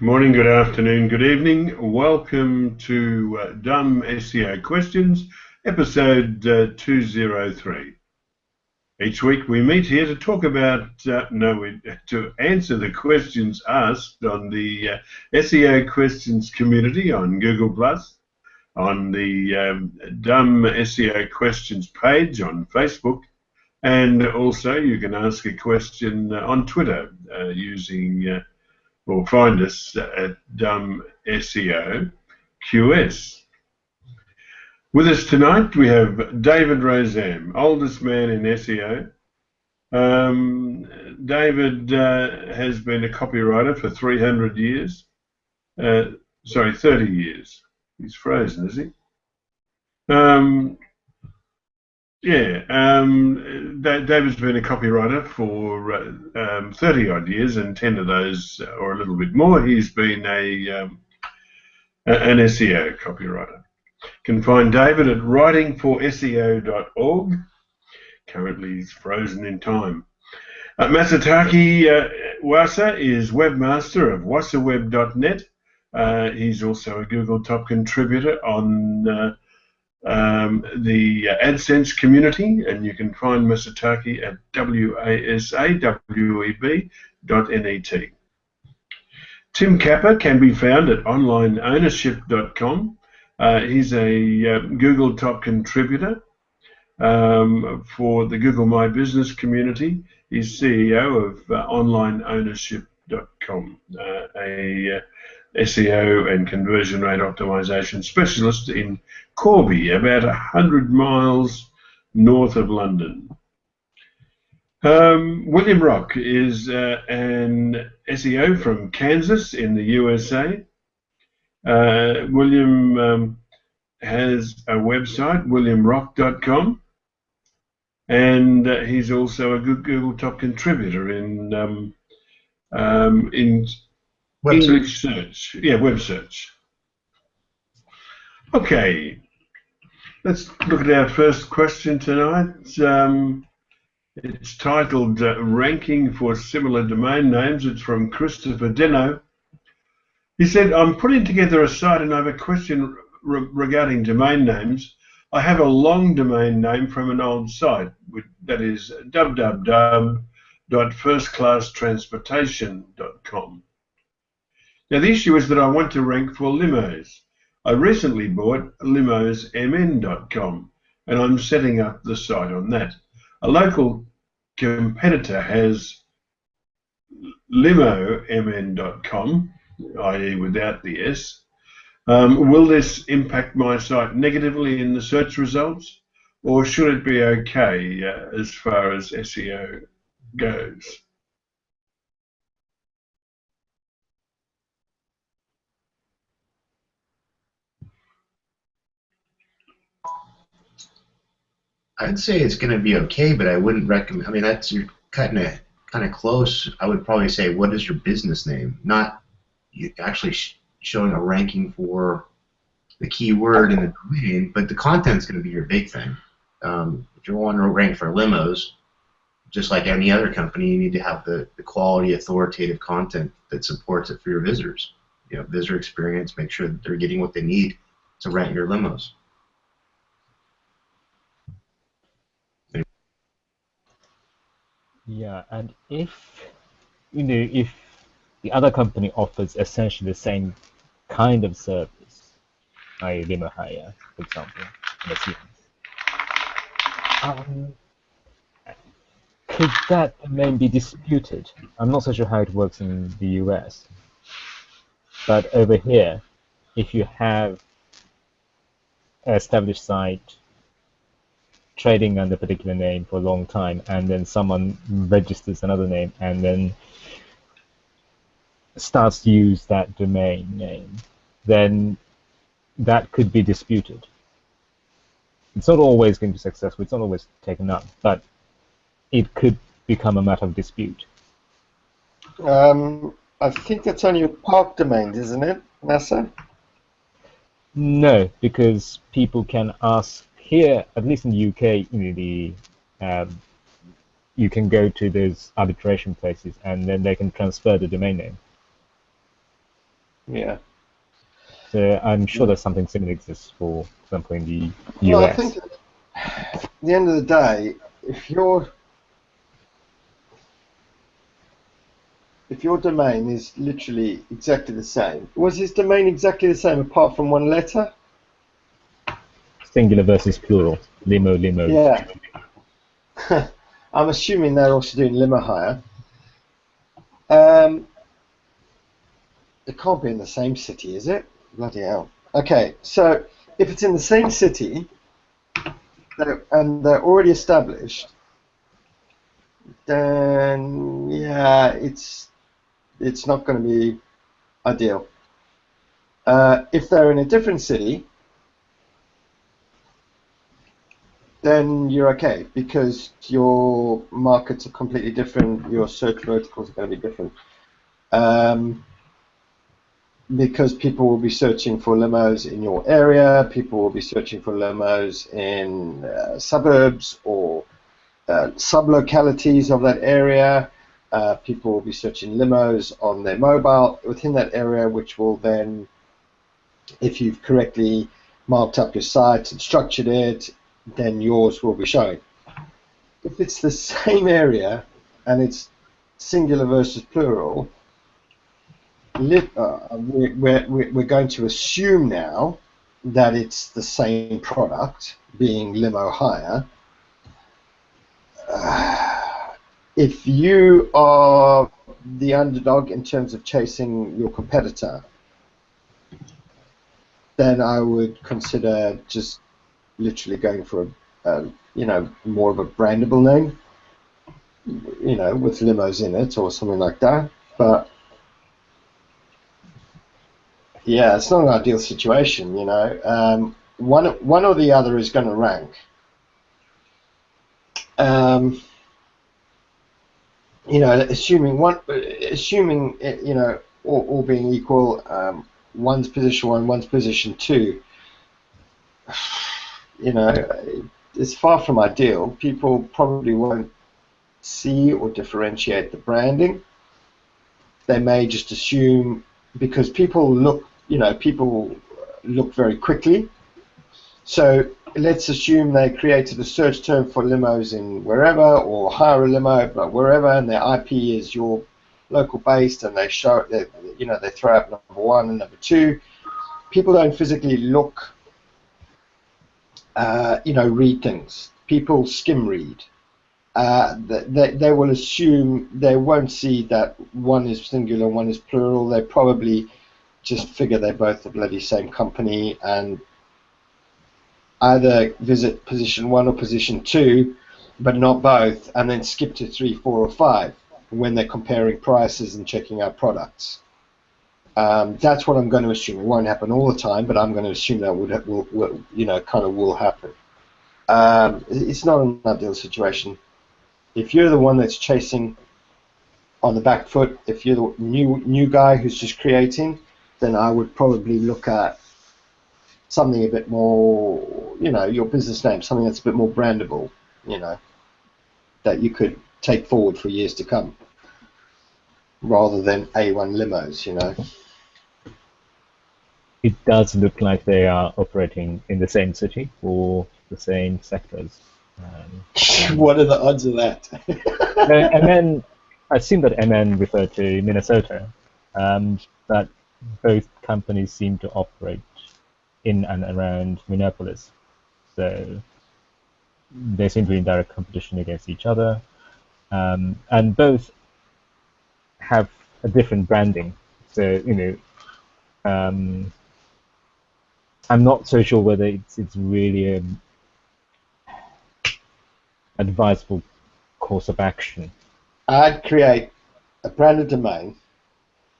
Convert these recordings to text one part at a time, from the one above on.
Good morning, good afternoon, good evening. Welcome to Dumb SEO Questions, episode 203. Each week we meet here to talk about, to answer the questions asked on the SEO Questions community on Google+, on the Dumb SEO Questions page on Facebook, and also you can ask a question on Twitter using or find us at Dumb SEO QS. With us tonight we have David Rozam, oldest man in SEO. David has been a copywriter for 300 years. 30 years. He's frozen, is he? David's been a copywriter for 30 odd years, and 10 of those, or a little bit more, he's been an SEO copywriter. You can find David at writingforseo.org. Currently he's frozen in time. Masataki Wasa is webmaster of wasaweb.net. He's also a Google top contributor on the AdSense community, and you can find Masataki at wasaweb.net. Tim Capper can be found at onlineownership.com. He's a Google top contributor for the Google My Business community. He's CEO of onlineownership.com, a SEO and conversion rate optimization specialist in Corby, about 100 miles north of London. William Rock is an SEO from Kansas in the USA. William has a website, williamrock.com, and he's also a good Google top contributor in English search. Yeah, web search. Okay, let's look at our first question tonight. It's titled Ranking for Similar Domain Names. It's from Christopher Deno. He said, I'm putting together a site and I have a question regarding domain names. I have a long domain name from an old site, that is www.firstclasstransportation.com. Now, the issue is that I want to rank for limos. I recently bought limosmn.com, and I'm setting up the site on that. A local competitor has limomn.com, i.e. without the S. Will this impact my site negatively in the search results, or should it be okay as far as SEO goes? I'd say it's going to be okay, but I wouldn't recommend. I mean, you're kind of close. I would probably say, what is your business name? Not you actually showing a ranking for the keyword in the domain, but the content's going to be your big thing. If you want to rank for limos, just like any other company, you need to have the quality, authoritative content that supports it for your visitors. You know, visitor experience. Make sure that they're getting what they need to rank your limos. Yeah, and if if the other company offers essentially the same kind of service, i.e. limo hire, for example, could that domain be disputed? I'm not so sure how it works in the US, but over here, if you have an established site trading under a particular name for a long time, and then someone registers another name and then starts to use that domain name, then that could be disputed. It's not always going to be successful, it's not always taken up, but it could become a matter of dispute. I think that's only with park domains, isn't it, NASA? No, because people can ask here, at least in the UK, you can go to those arbitration places and then they can transfer the domain name. Yeah. So I'm sure that something similar exists, for example, in the Well, I US. think at the end of the day, if your domain is literally exactly the same, was his domain exactly the same apart from one letter? Singular versus plural. Limo, limos. Yeah. I'm assuming they're also doing limo hire. It can't be in the same city, is it? Bloody hell. Okay, so if it's in the same city and they're already established, then yeah, it's not going to be ideal. If they're in a different city, then you're okay because your markets are completely different. Your search verticals are going to be different. Because people will be searching for limos in your area, people will be searching for limos in suburbs or sub-localities of that area. People will be searching limos on their mobile within that area, which will then, if you've correctly marked up your site and structured it, then yours will be showing. If it's the same area and it's singular versus plural, we're going to assume now that it's the same product, being limo hire. If you are the underdog in terms of chasing your competitor, then I would consider just literally going for more of a brandable name, with limos in it or something like that. But yeah, it's not an ideal situation, one or the other is going to rank. Assuming all being equal, one's position 1, one's position 2. It's far from ideal. People probably won't see or differentiate the branding. They may just assume, because people look very quickly. So let's assume they created a search term for limos in wherever, or hire a limo, but wherever, and their IP is your local based, and they show they throw up number 1 and number 2. People don't physically look, read things. People skim read. They will assume, they won't see that one is singular, one is plural. They probably just figure they're both the bloody same company and either visit position 1 or position 2, but not both, and then skip to 3, 4, or 5 when they're comparing prices and checking out products. That's what I'm going to assume. It won't happen all the time, but I'm going to assume that will happen. It's not an ideal situation. If you're the one that's chasing on the back foot, if you're the new guy who's just creating, then I would probably look at something a bit more, your business name, something that's a bit more brandable, that you could take forward for years to come, rather than A1 limos, It does look like they are operating in the same city or the same sectors. What are the odds of that? MN, I assume that MN referred to Minnesota, but both companies seem to operate in and around Minneapolis. So they seem to be in direct competition against each other. And both have a different branding. So, I'm not so sure whether it's really an advisable course of action. I'd create a branded domain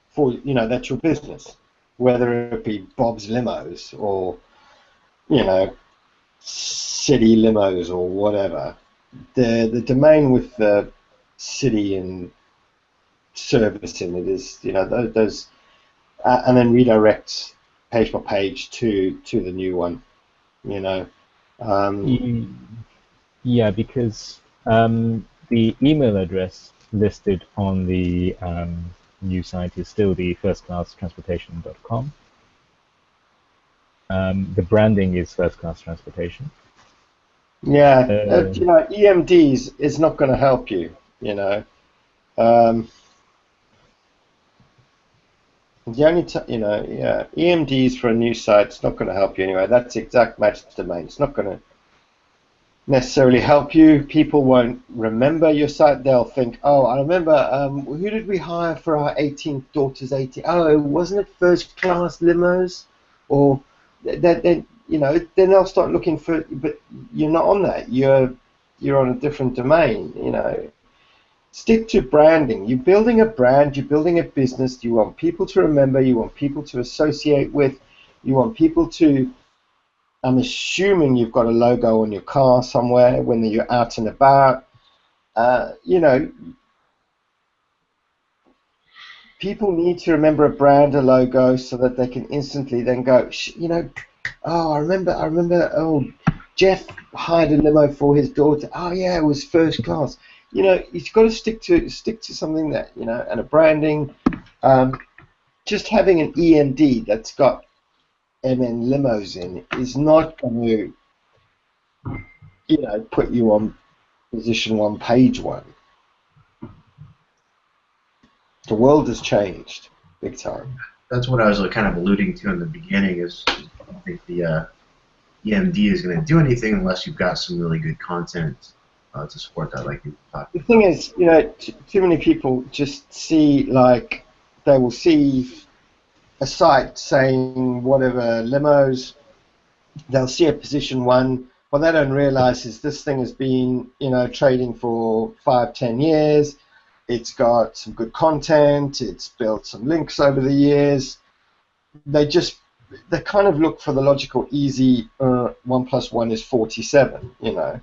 for, that's your business, whether it be Bob's Limos or, City Limos or whatever. The domain with the city and service in it is, those, and then redirect page by page to the new one, Yeah, because the email address listed on the new site is still the firstclasstransportation.com. The branding is First Class Transportation. Yeah, you know, EMDs is not going to help you. You know, the only you know, yeah, EMDs for a new site, it's not going to help you anyway. That's exact match domain. It's not going to necessarily help you. People won't remember your site. They'll think, oh, I remember, who did we hire for our 18th daughter's 18th? Oh, wasn't it First Class Limos? Or then you know, then they'll start looking for, but you're not on that. You're on a different domain. You know, stick to branding. You're building a brand. You're building a business. You want people to remember. You want people to associate with. You want people to. I'm assuming you've got a logo on your car somewhere when you're out and about. You know, people need to remember a brand, a logo, so that they can instantly then go, you know, oh, I remember, oh, Jeff hired a limo for his daughter. Oh yeah, it was First Class. You know, you've got to stick to something that, you know, and a branding. Just having an EMD that's got MN limos in is not going to, you know, put you on position 1, page 1. The world has changed big time. That's what I was kind of alluding to in the beginning. Is I don't think the EMD is going to do anything unless you've got some really good content to support that, like you talked about. The thing is, you know, too many people just see, like, they will see a site saying whatever limos, they'll see a position 1. What they don't realize is this thing has been, you know, trading for 5-10 years. It's got some good content. It's built some links over the years. They kind of look for the logical, easy 1 + 1 is 47, you know,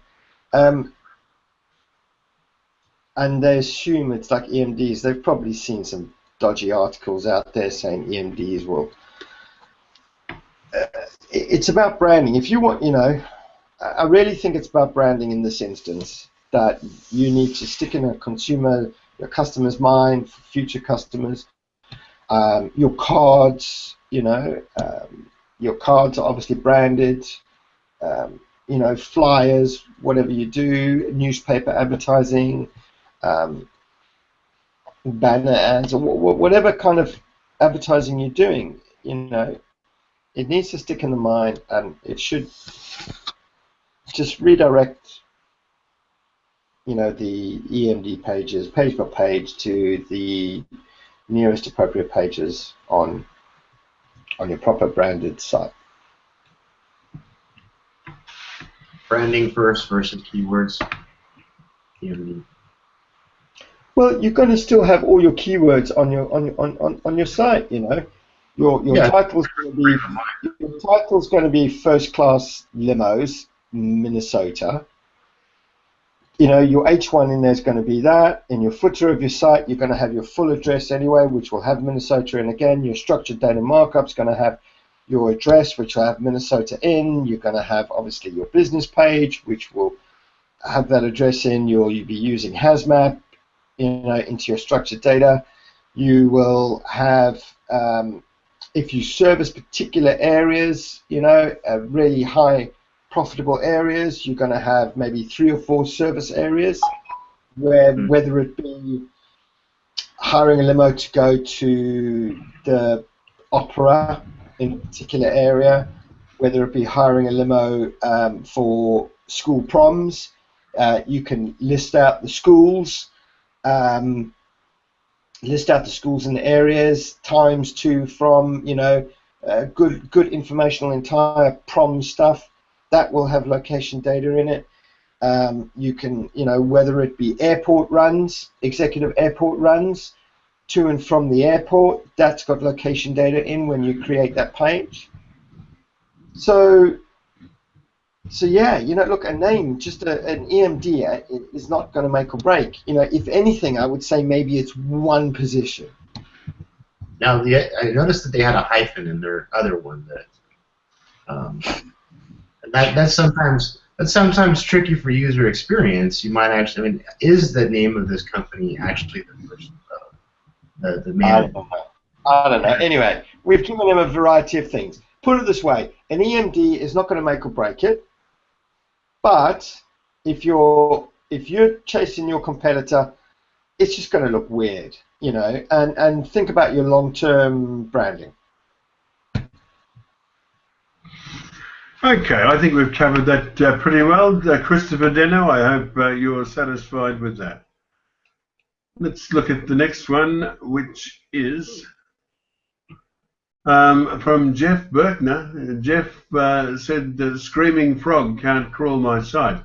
and they assume it's like EMDs. They've probably seen some dodgy articles out there saying EMDs will. It's about branding. If you want, you know, I really think it's about branding in this instance. That you need to stick in your customer's mind for future customers. Your cards, you know, your cards are obviously branded. You know, flyers, whatever you do, newspaper advertising, banner ads, or whatever kind of advertising you're doing, you know, it needs to stick in the mind, and it should just redirect, you know, the EMD pages, page by page, to the nearest appropriate pages on your proper branded site. Branding first versus keywords. EMD. Well, you're going to still have all your keywords on your site, you know. Your title's going to be First Class Limos, Minnesota. You know, your H1 in there is going to be that. In your footer of your site, you're going to have your full address anyway, which will have Minnesota in again. Your structured data markup is going to have your address, which will have Minnesota in. You're going to have, obviously, your business page, which will have that address in. You'll be using HazMap, you know, into your structured data. You will have, if you service particular areas, you know, really high profitable areas, you're going to have maybe 3 or 4 service areas where, whether it be hiring a limo to go to the opera in a particular area, whether it be hiring a limo for school proms, you can list out the schools, in the areas, times to, from, you know, good informational entire prom stuff. That will have location data in it. You can, you know, whether it be airport runs, executive airport runs to and from the airport, that's got location data in when you create that page. So yeah, you know, look, a name, just an EMD is not going to make or break. You know, if anything, I would say maybe it's 1 position. Now, I noticed that they had a hyphen in their other one that's sometimes tricky for user experience. You might actually, I mean, is the name of this company actually the first The I man. don't know. I don't know. Anyway, we've given them a variety of things. Put it this way: an EMD is not going to make or break it. But if you're chasing your competitor, it's just going to look weird, you know. And think about your long-term branding. Okay, I think we've covered that pretty well. Christopher Deno, I hope you're satisfied with that. Let's look at the next one, which is from Jeff Berkner. Jeff said, the screaming frog can't crawl my site.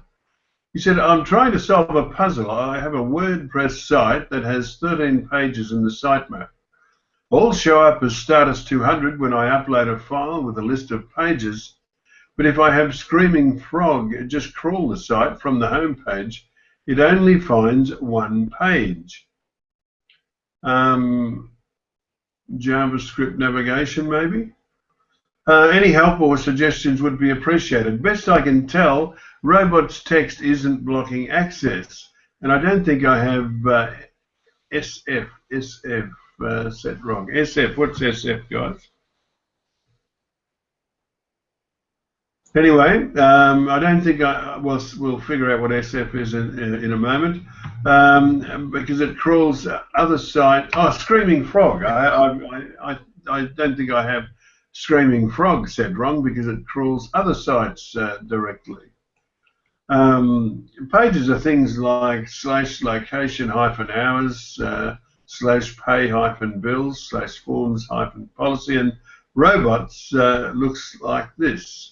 He said, I'm trying to solve a puzzle. I have a WordPress site that has 13 pages in the sitemap. All show up as status 200 when I upload a file with a list of pages. But if I have Screaming Frog just crawl the site from the home page, it only finds one page. JavaScript navigation, maybe? Any help or suggestions would be appreciated. Best I can tell, robots text isn't blocking access. And I don't think I have SF set wrong. SF, what's SF, guys? Anyway, I don't think we'll figure out what SF is in a moment, because it crawls other sites. Oh, Screaming Frog. I don't think I have Screaming Frog said wrong because it crawls other sites directly. Pages are things like /location-hours, /pay-bills, /forms-policy, and robots looks like this.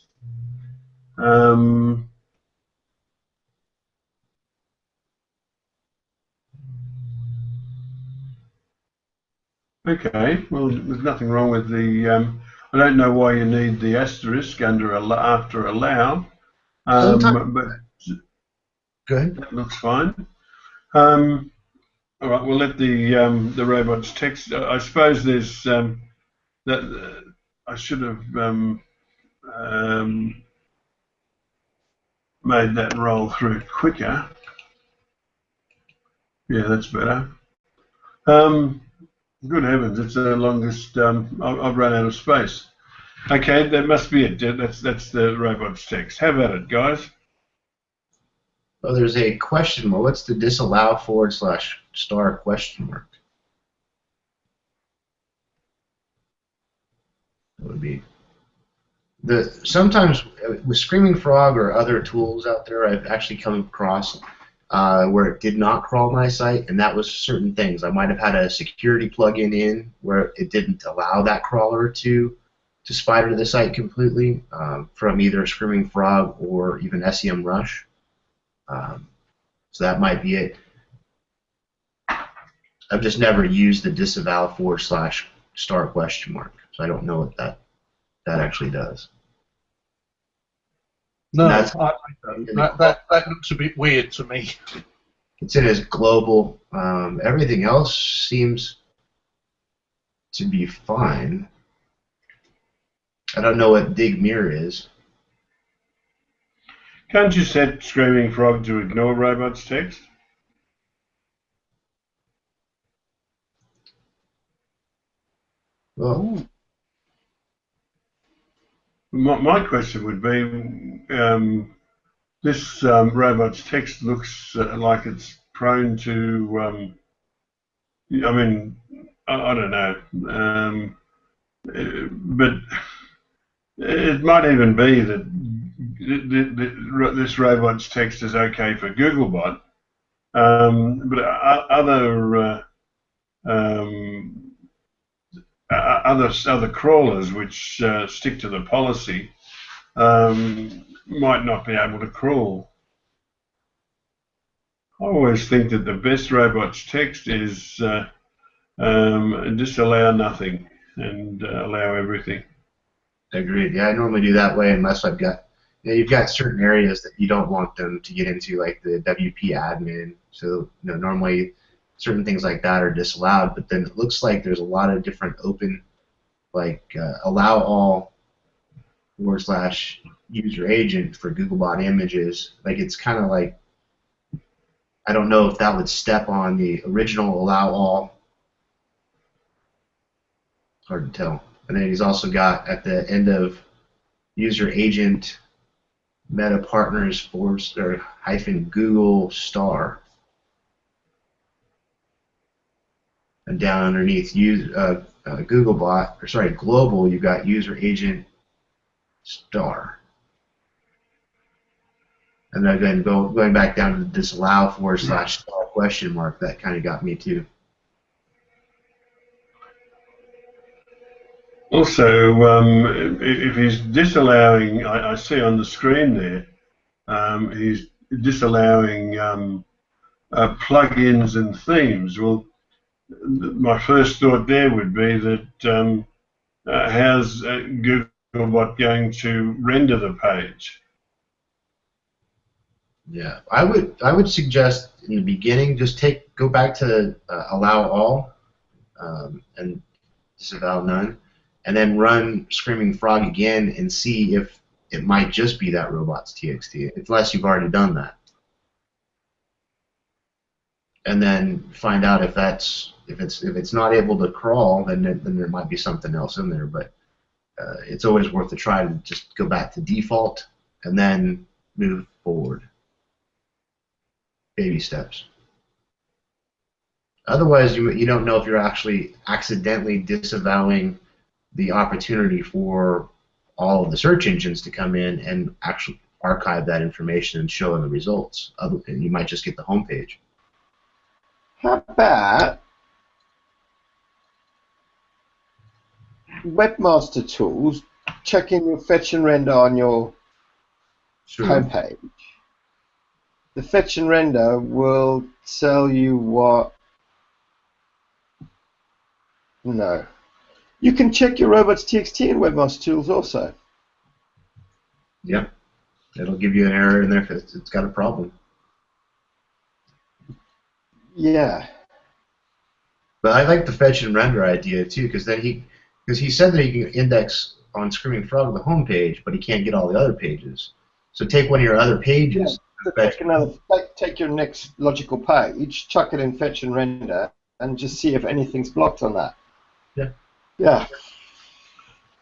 Okay, well, there's nothing wrong with the. I don't know why you need the asterisk after allow, but Go ahead. that looks fine. All right, we'll let the robots text. I suppose there's that. I should have made that roll through quicker. Yeah, that's better. Good heavens, it's the longest. I've run out of space. Okay, that must be it. That's the robots text. How about it, guys? Oh, there's a question mark. What's the disallow /* question mark? That would be sometimes with Screaming Frog or other tools out there, I've actually come across where it did not crawl my site, and that was certain things. I might have had a security plugin in where it didn't allow that crawler to spider the site completely from either Screaming Frog or even SEMrush. So that might be it. I've just never used the disavow /* question mark, so I don't know what that actually does. No, I don't. That looks a bit weird to me. It's in as global. Everything else seems to be fine. I don't know what dig mirror is. Can't you set Screaming Frog to ignore robots text? Well, my question would be, this robots text looks like it's prone to. I mean, I don't know, but it might even be that this robots text is okay for Googlebot, but other crawlers which stick to the policy might not be able to crawl. I always think that the best robots text is disallow nothing and allow everything. agreed. Yeah, I normally do that way unless I've got. You've got certain areas that you don't want them to get into, like the WP admin. So normally certain things like that are disallowed. But then it looks like there's a lot of different open, like allow all / user agent for Googlebot images. Like it's kind of like, I don't know if that would step on the original allow all hard to tell. And then he's also got at the end of user agent meta partners / Google star. And down underneath global, you've got user agent star. And then again, going back down to disallow / star question mark, that kind of got me too. Also, if he's disallowing, I see on the screen there, he's disallowing plugins and themes. Well, my first thought there would be that how's Googlebot going to render the page? Yeah, I would suggest in the beginning just go back to allow all and disavow none, and then run Screaming Frog again and see if it might just be that robots.txt, unless you've already done that. And then find out if it's not able to crawl, then there might be something else in there. But it's always worth a try to just go back to default and then move forward. Baby steps. Otherwise, you don't know if you're actually accidentally disavowing the opportunity for all of the search engines to come in and actually archive that information and show in the results. You might just get the home page. How about Webmaster Tools, check in your fetch and render on your homepage. The fetch and render will tell you what. No. You can check your robots.txt in Webmaster Tools also. Yep. It'll give you an error in there if it's got a problem. Yeah. But I like the fetch and render idea too, because he said that he can index on Screaming Frog the home page, but he can't get all the other pages. So take one of your other pages. Yeah, so take your next logical page, chuck it in fetch and render, and just see if anything's blocked on that. Yeah. Yeah.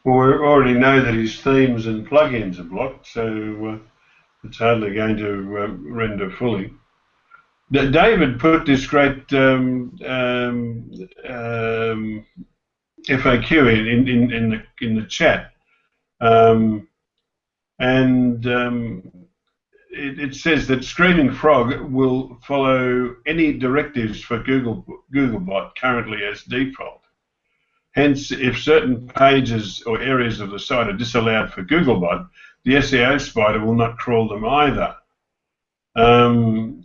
Well, we already know that his themes and plugins are blocked, so it's hardly going to render fully. David put this great FAQ in the chat, it says that Screaming Frog will follow any directives for Googlebot currently as default. Hence, if certain pages or areas of the site are disallowed for Googlebot, the SEO spider will not crawl them either. That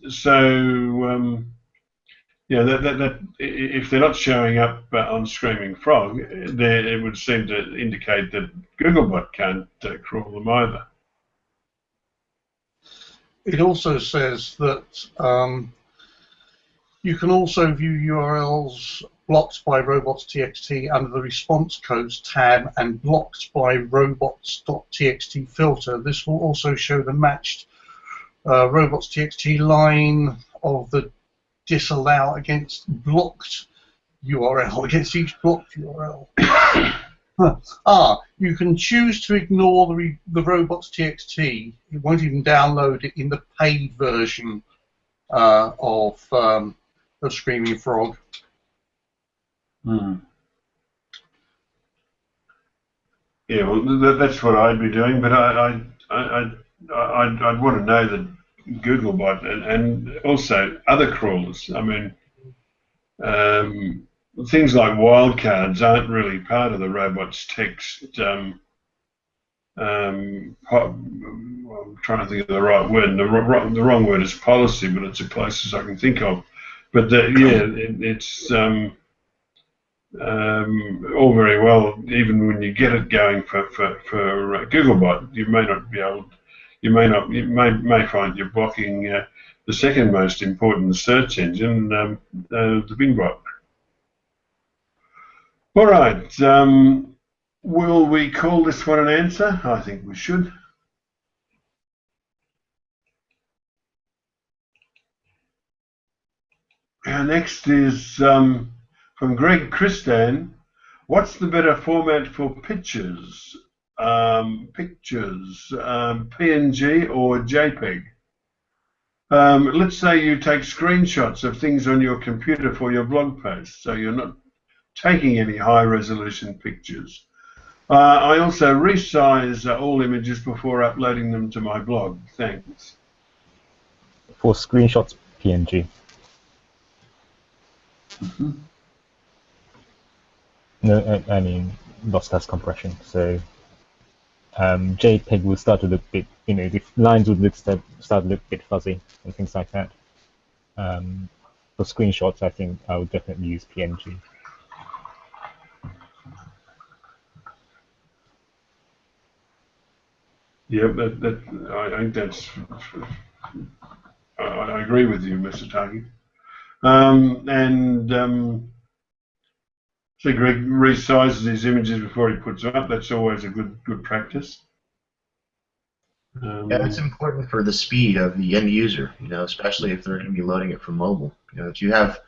if they're not showing up on Screaming Frog, it would seem to indicate that Googlebot can't crawl them either. It also says that you can also view URLs blocked by robots.txt under the response codes tab and blocked by robots.txt filter. This will also show the matched robots.txt line of the disallow against blocked URL, against each blocked URL. You can choose to ignore the robots.txt. It won't even download it in the paid version of Screaming Frog. Hmm. Yeah, well, that's what I'd be doing, but I'd want to know that Googlebot and also other crawlers. I mean, things like wildcards aren't really part of the robots text. I'm trying to think of the right word. And the wrong word is policy, but it's the closest I can think of. But it's all very well. Even when you get it going for Googlebot, you may not be able. You may find you're blocking the second most important search engine, the Bingbot. All right. Will we call this one an answer? I think we should. Our next is from Greg Christan. What's the better format for pictures? PNG or JPEG? Let's say you take screenshots of things on your computer for your blog posts, so you're not taking any high-resolution pictures. I also resize all images before uploading them to my blog. Thanks. For screenshots, PNG. Mm-hmm. No, I mean lossless compression. So JPEG will start to look a bit, the lines would start to look a bit fuzzy and things like that. For screenshots, I think I would definitely use PNG. Yeah, I think that's. I agree with you, Mr. Taki. So Greg resizes his images before he puts them up. That's always a good practice. Yeah, it's important for the speed of the end user, especially if they're going to be loading it from mobile. If you have,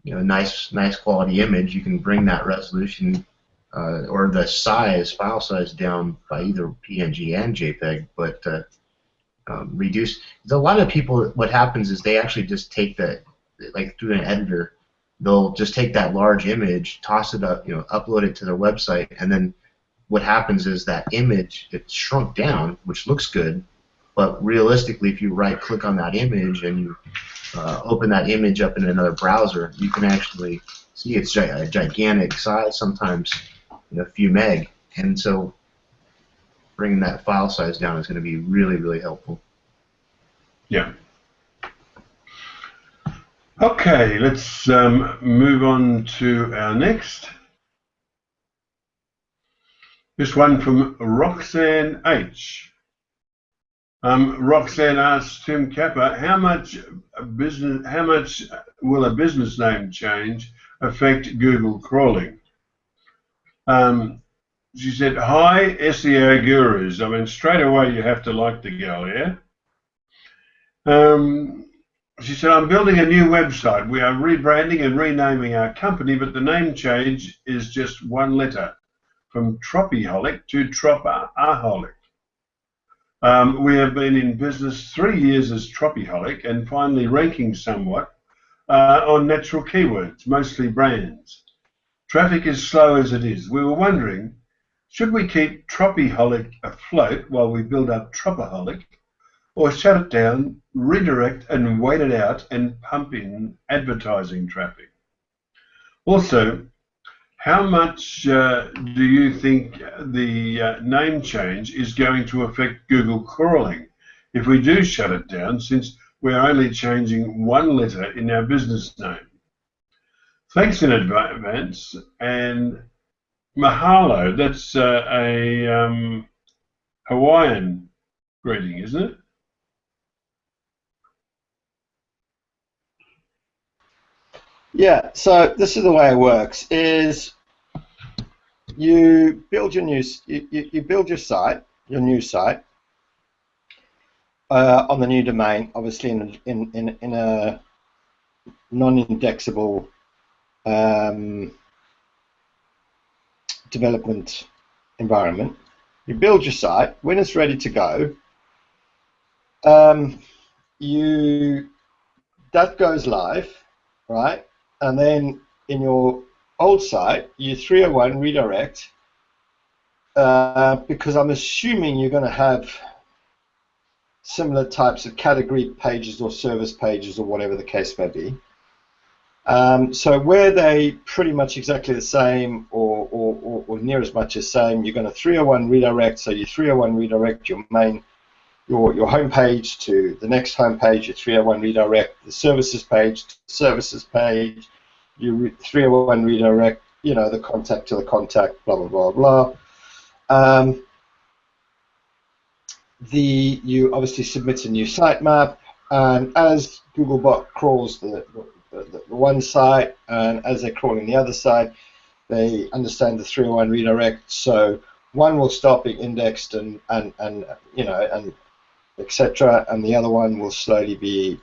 nice quality image, you can bring that resolution or the file size down by either PNG and JPEG, but reduce. A lot of people, what happens is they actually just take like through an editor, they'll just take that large image, toss it up, upload it to their website, and then what happens is that image, it's shrunk down, which looks good, but realistically, if you right-click on that image and you open that image up in another browser, you can actually see it's a gigantic size, sometimes a few meg, and so bringing that file size down is going to be really, really helpful. Yeah. Okay, let's move on to our next. This one from Roxanne H. Roxanne asks Tim Capper, how much will a business name change affect Google crawling? She said, hi, SEO gurus. I mean, straight away you have to like the girl, yeah? She said, I'm building a new website. We are rebranding and renaming our company, but the name change is just one letter, from Troppyholic to Tropaholic. We have been in business 3 years as Troppyholic and finally ranking somewhat on natural keywords, mostly brands. Traffic is slow as it is. We were wondering, should we keep Troppyholic afloat while we build up Tropaholic, or shut it down, redirect and wait it out and pump in advertising traffic? Also, how much do you think the name change is going to affect Google crawling if we do shut it down, since we're only changing one letter in our business name? Thanks in advance, and mahalo. That's a Hawaiian greeting, isn't it? Yeah, so this is the way it works, is you build your you build your site, your new site, on the new domain, obviously in a non-indexable development environment. You build your site. When it's ready to go, that goes live, right? And then in your old site, you 301 redirect, because I'm assuming you're going to have similar types of category pages or service pages or whatever the case may be. So where they pretty much exactly the same or near as much as same, you're going to 301 redirect. So you 301 redirect your main your home page to the next home page. You 301 redirect the services page to the services page. You 301 redirect, the contact to the contact. Blah blah blah blah. You obviously submit a new sitemap, and as Googlebot crawls the one site, and as they're crawling the other site, they understand the 301 redirect. So one will start being indexed and etc., and the other one will slowly be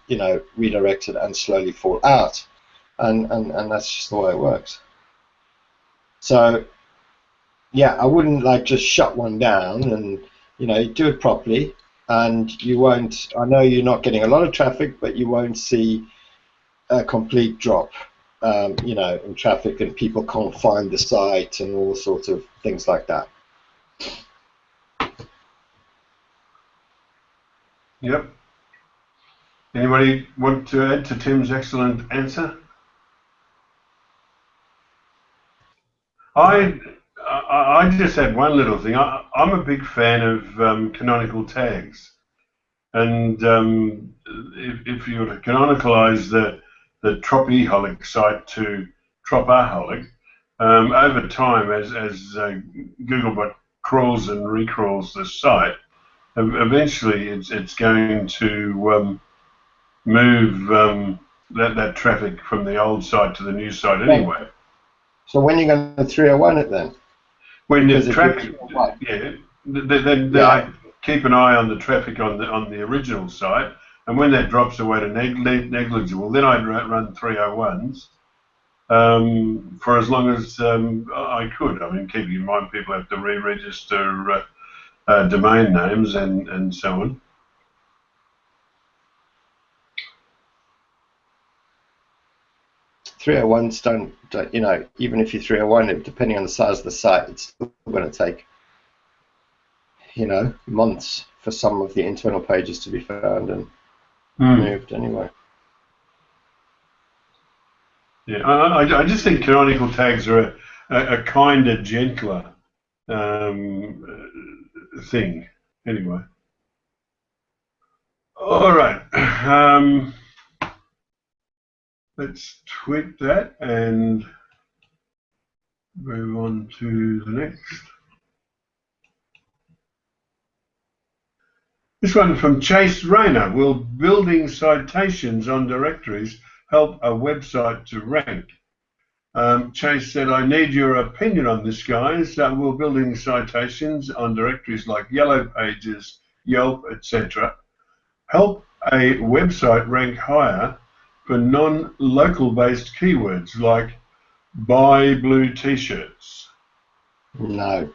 redirected and slowly fall out, and that's just the way it works. So yeah, I wouldn't like just shut one down, and do it properly, and you won't. I know you're not getting a lot of traffic, but you won't see a complete drop, in traffic, and people can't find the site and all sorts of things like that. Yep. Anybody want to add to Tim's excellent answer? I just had one little thing. I'm a big fan of canonical tags, and if you were to canonicalize the Tropiholic site to Tropaholic, over time, as Googlebot crawls and recrawls the site, eventually it's going to move that traffic from the old site to the new site anyway. So when are you going to 301 it then? When the traffic, then I keep an eye on the traffic on the original site, and when that drops away to negligible, then I'd run 301s for as long as I could. I mean, keeping in mind people have to re-register domain names and so on. .301s don't, even if you 301 it, depending on the size of the site, it's still going to take, months for some of the internal pages to be found and moved anyway. Yeah, I just think canonical tags are a kinder, gentler thing. Anyway. All right. Let's tweak that and move on to the next. This one from Chase Rayner. Will building citations on directories help a website to rank? Chase said, I need your opinion on this, guys. Will building citations on directories like Yellow Pages, Yelp, etc. help a website rank higher for non-local based keywords like buy blue t-shirts? No.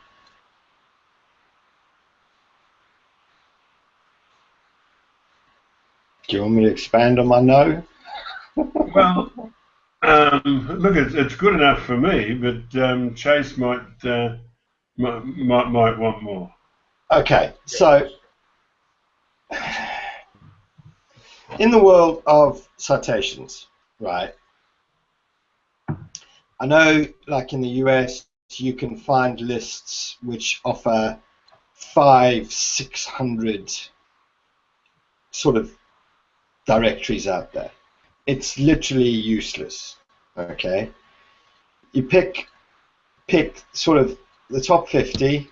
Do you want me to expand on my no? Well, look, it's good enough for me, but Chase might want more. Okay, so in the world of citations, right? I know, like in the US, you can find lists which offer 500-600 sort of directories out there. It's literally useless. Okay, you pick sort of the top 50.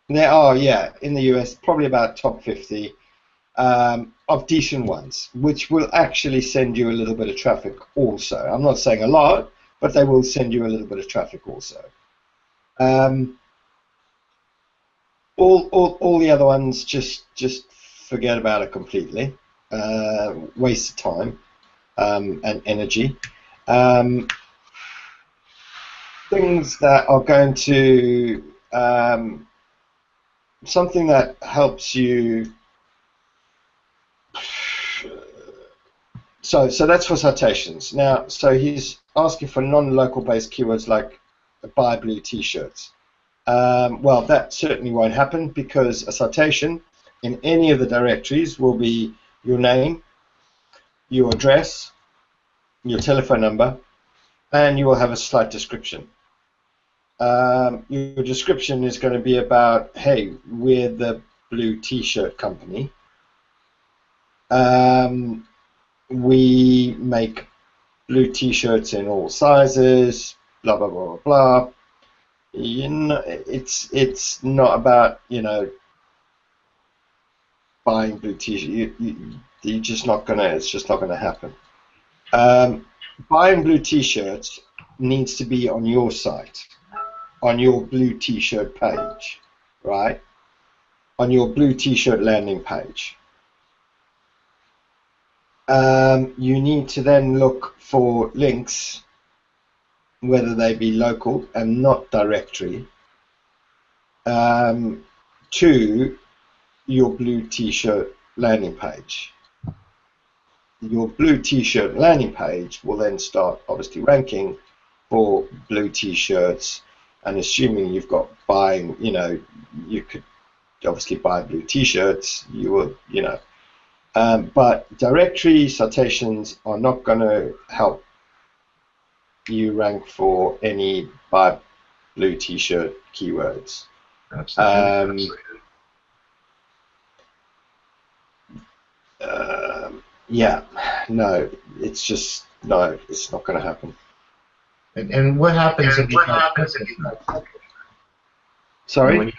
There are, in the US, probably about top 50 of decent ones, which will actually send you a little bit of traffic also. I'm not saying a lot, but they will send you a little bit of traffic also. All the other ones, just forget about it completely. Waste of time and energy. Things that are going to something that helps you. So that's for citations. Now, so he's asking for non-local based keywords like buy blue t-shirts. Well, that certainly won't happen, because a citation in any of the directories will be your name, your address, your telephone number, and you will have a slight description. Your description is going to be about, hey, we're the blue t-shirt company. We make blue t-shirts in all sizes, blah blah blah blah blah. It's not about buying blue t-shirt. You're just not gonna. It's just not gonna happen. Buying blue t-shirts needs to be on your site, on your blue t-shirt page, right? On your blue t-shirt landing page. You need to then look for links whether they be local and not directory, to your blue t-shirt landing page. Your blue t-shirt landing page will then start obviously ranking for blue t-shirts, and assuming you've got buying, you could obviously buy blue t-shirts, you will, but directory citations are not going to help you rank for any buy blue t-shirt keywords. Yeah, no, it's just, no, it's not going to happen. And what happens if you have purple shirt? Sorry?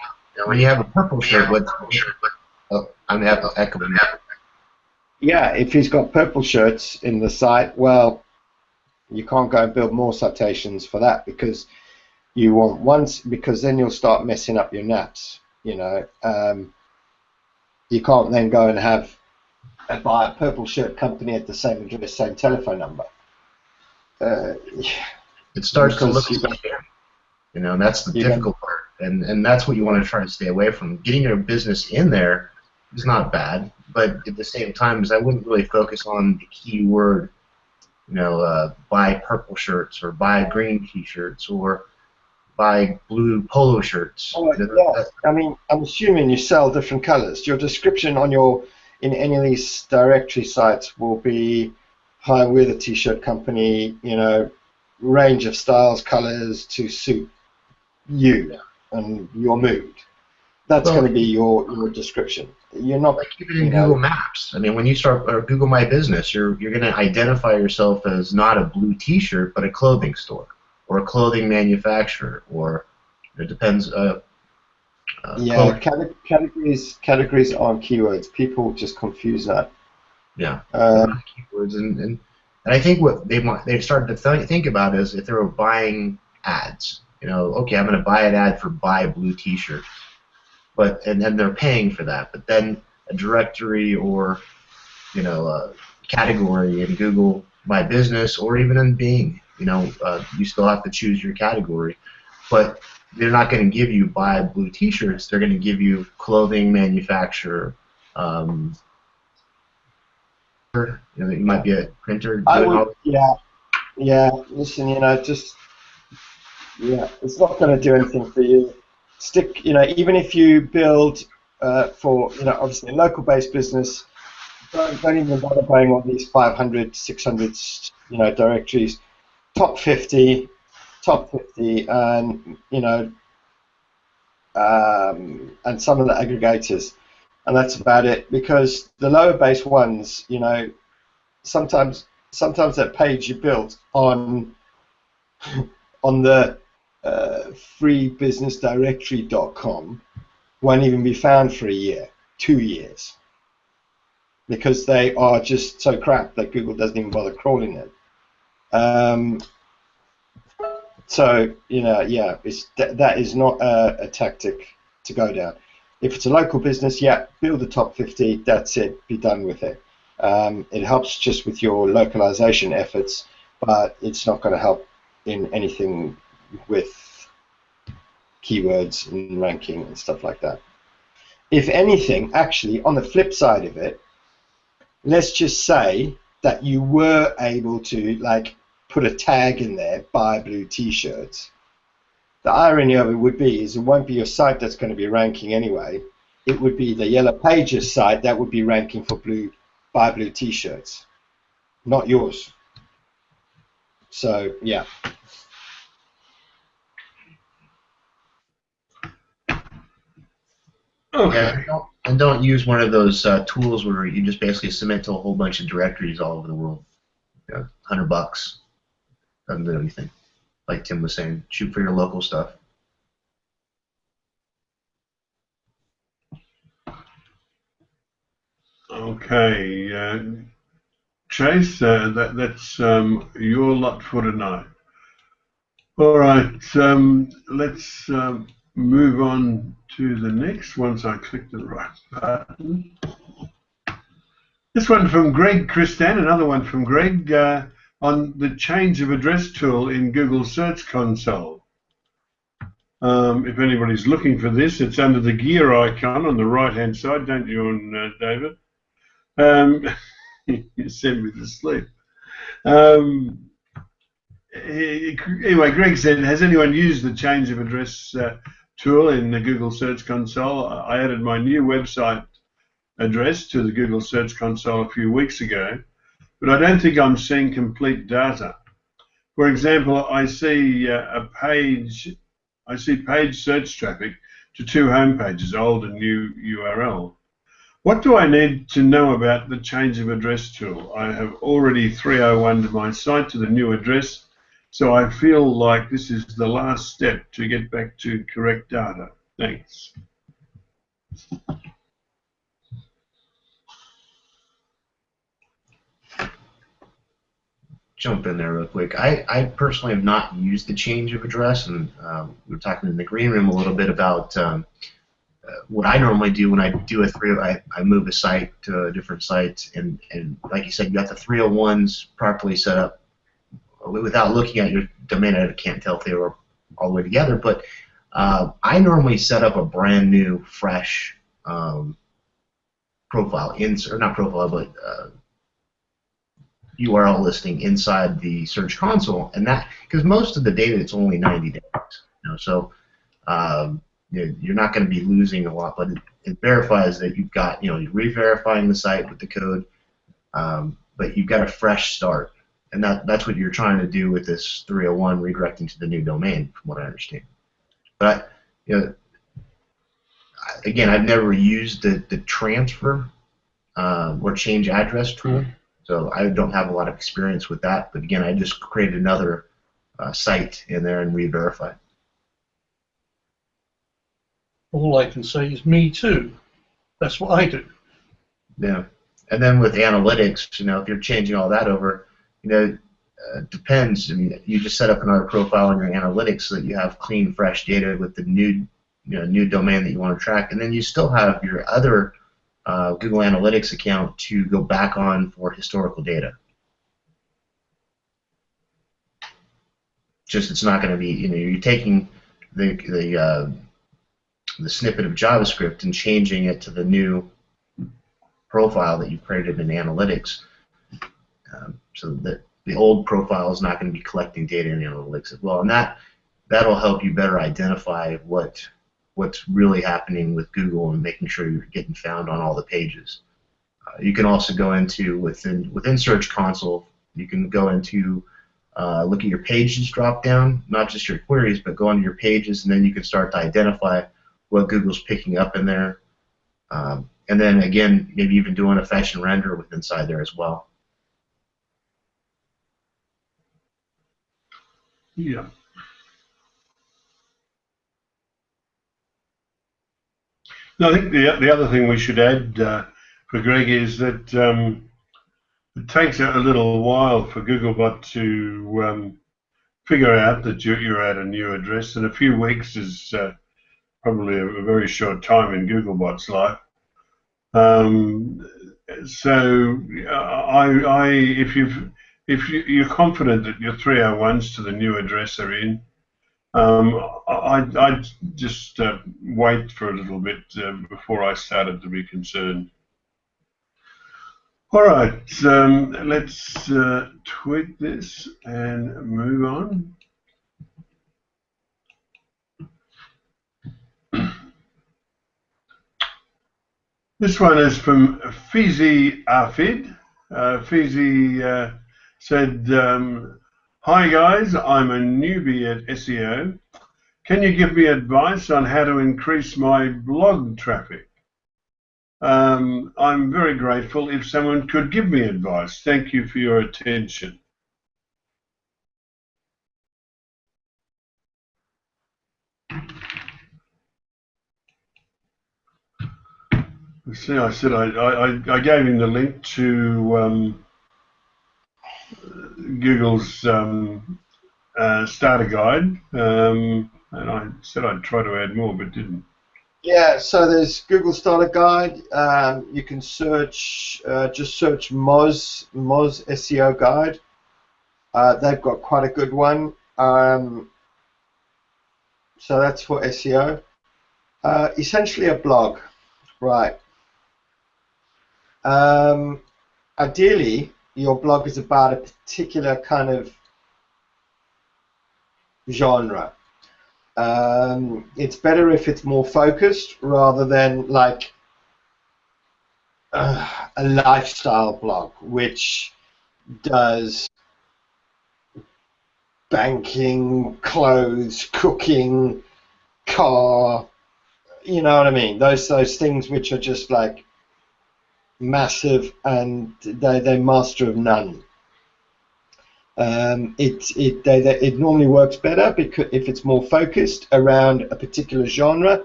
When you have a purple shirt, oh, I'm going to have to echo that. Yeah, if he's got purple shirts in the site, well, you can't go and build more citations for that, because you want once, because then you'll start messing up your naps. You can't then go and have buy a purple shirt company at the same address, same telephone number. It starts to look like, and that's the difficult part, and that's what you want to try to stay away from. Getting your business in there is not bad, but at the same time, I wouldn't really focus on the keyword, buy purple shirts or buy green t-shirts or buy blue polo shirts. Oh, yeah. I mean, I'm assuming you sell different colors. Your description in any of these directory sites will be, hi, we're the t-shirt company, range of styles, colors to suit you and your mood. That's going to be your description. You're not like even in Google Maps. I mean, when you start Google My Business, you're going to identify yourself as not a blue T-shirt, but a clothing store or a clothing manufacturer, or it depends. Yeah, categories aren't keywords. People just confuse that. Yeah, keywords, and I think what they've started to think about is if they were buying ads. Okay, I'm going to buy an ad for buy blue T-shirts, and then they're paying for that. But then a directory or a category in Google My Business or even in Bing, you still have to choose your category, but they're not going to give you buy blue T-shirts. They're going to give you clothing manufacturer. You might be a printer. Yeah. Listen, it's not going to do anything for you. Stick, even if you build for, obviously a local-based business, don't even bother buying all these 500, 600, directories. Top 50, and and some of the aggregators, and that's about it. Because the lower-based ones, sometimes that page you built on the freebusinessdirectory.com won't even be found for a year, 2 years, because they are just so crap that Google doesn't even bother crawling it. So that is not a tactic to go down. If it's a local business, build the top 50. That's it. Be done with it. It helps just with your localization efforts, but it's not going to help in anything with keywords and ranking and stuff like that. If anything, actually, on the flip side of it, let's just say that you were able to put a tag in there, buy blue t-shirts. The irony of it would be it won't be your site that's going to be ranking anyway. It would be the Yellow Pages site that would be ranking for buy blue t-shirts, not yours. So yeah. Okay. Yeah, and don't use one of those tools where you just basically submit to a whole bunch of directories all over the world. $100 doesn't do anything. Like Tim was saying, shoot for your local stuff. Okay, Chase, that's your lot for tonight. All right, let's move on to the next once I click the right button. This one from Greg Christan, another one from Greg. on the change of address tool in Google Search Console. If anybody's looking for this, it's under the gear icon on the right-hand side, don't you, David? You sent me to sleep. Anyway, Greg said, has anyone used the change of address tool in the Google Search Console? I added my new website address to the Google Search Console a few weeks ago, but I don't think I'm seeing complete data. For example, I see page search traffic to 2 home pages, old and new URL. What do I need to know about the change of address tool? I have already 301'd my site to the new address, so I feel like this is the last step to get back to correct data. Thanks. Jump in there real quick. I personally have not used the change of address, and we were talking in the green room a little bit about what I normally do when I do I move a site to a different site, and like you said, you got the 301s properly set up. Without looking at your domain, I can't tell if they were all the way together, but I normally set up a brand new, fresh profile, or not profile, but URL listing inside the Search Console, and that because most of the data it's only 90 days, so you're not going to be losing a lot, but it verifies that you've got you're re-verifying the site with the code, but you've got a fresh start, and that's what you're trying to do with this 301 redirecting to the new domain, from what I understand. But again, I've never used the transfer or change address tool. So I don't have a lot of experience with that, but again, I just created another site in there and re-verified. All I can say is me too. That's what I do. Yeah, and then with analytics, if you're changing all that over, depends. I mean, you just set up another profile in your analytics so that you have clean, fresh data with the new, new domain that you want to track, and then you still have your other Google Analytics account to go back on for historical data. Just it's not going to be, you're taking the snippet of JavaScript and changing it to the new profile that you've created in Analytics, so that the old profile is not going to be collecting data in Analytics as well, and that'll help you better identify what's really happening with Google and making sure you're getting found on all the pages. You can also go into within Search Console. You can go into look at your pages drop down, not just your queries, but go into your pages, and then you can start to identify what Google's picking up in there. And then again, maybe even doing a fetch and render with inside there as well. Yeah. No, I think the other thing we should add for Greg is that it takes a little while for Googlebot to figure out that you're at a new address, and a few weeks is probably a very short time in Googlebot's life. So if you're confident that your 301s to the new address are in, I'd just wait for a little bit before I started to be concerned. All right, let's tweak this and move on. This one is from Fizi Afid. Fizi said, hi guys, I'm a newbie at SEO. Can you give me advice on how to increase my blog traffic? I'm very grateful if someone could give me advice. Thank you for your attention. See, I said I gave him the link to Google's starter guide, and I said I'd try to add more, but didn't. Yeah, so there's Google Starter Guide. You can search, just search Moz SEO Guide, They've got quite a good one. So that's for SEO. Essentially a blog, right? Ideally, your blog is about a particular kind of genre. It's better if it's more focused rather than like a lifestyle blog, which does banking, clothes, cooking, car, you know what I mean? Those things which are just like massive and they're master of none. It normally works better because if it's more focused around a particular genre,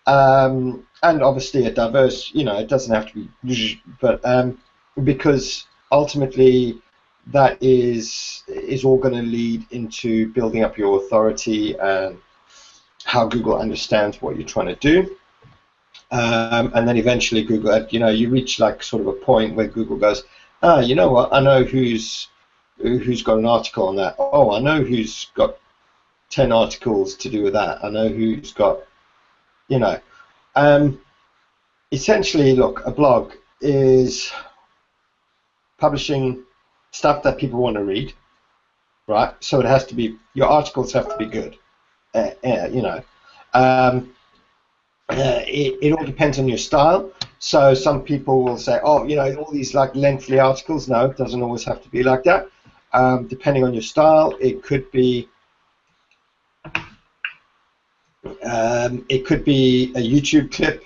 and obviously a diverse, it doesn't have to be, but because ultimately that is all going to lead into building up your authority and how Google understands what you're trying to do. And then eventually Google, you reach like sort of a point where Google goes, you know what, I know who's got an article on that. Oh, I know who's got 10 articles to do with that. I know who's got, essentially, look, a blog is publishing stuff that people want to read, right? So it has to be, your articles have to be good, It all depends on your style. So some people will say, oh, all these like lengthy articles. No, it doesn't always have to be like that. Depending on your style, it could be a YouTube clip,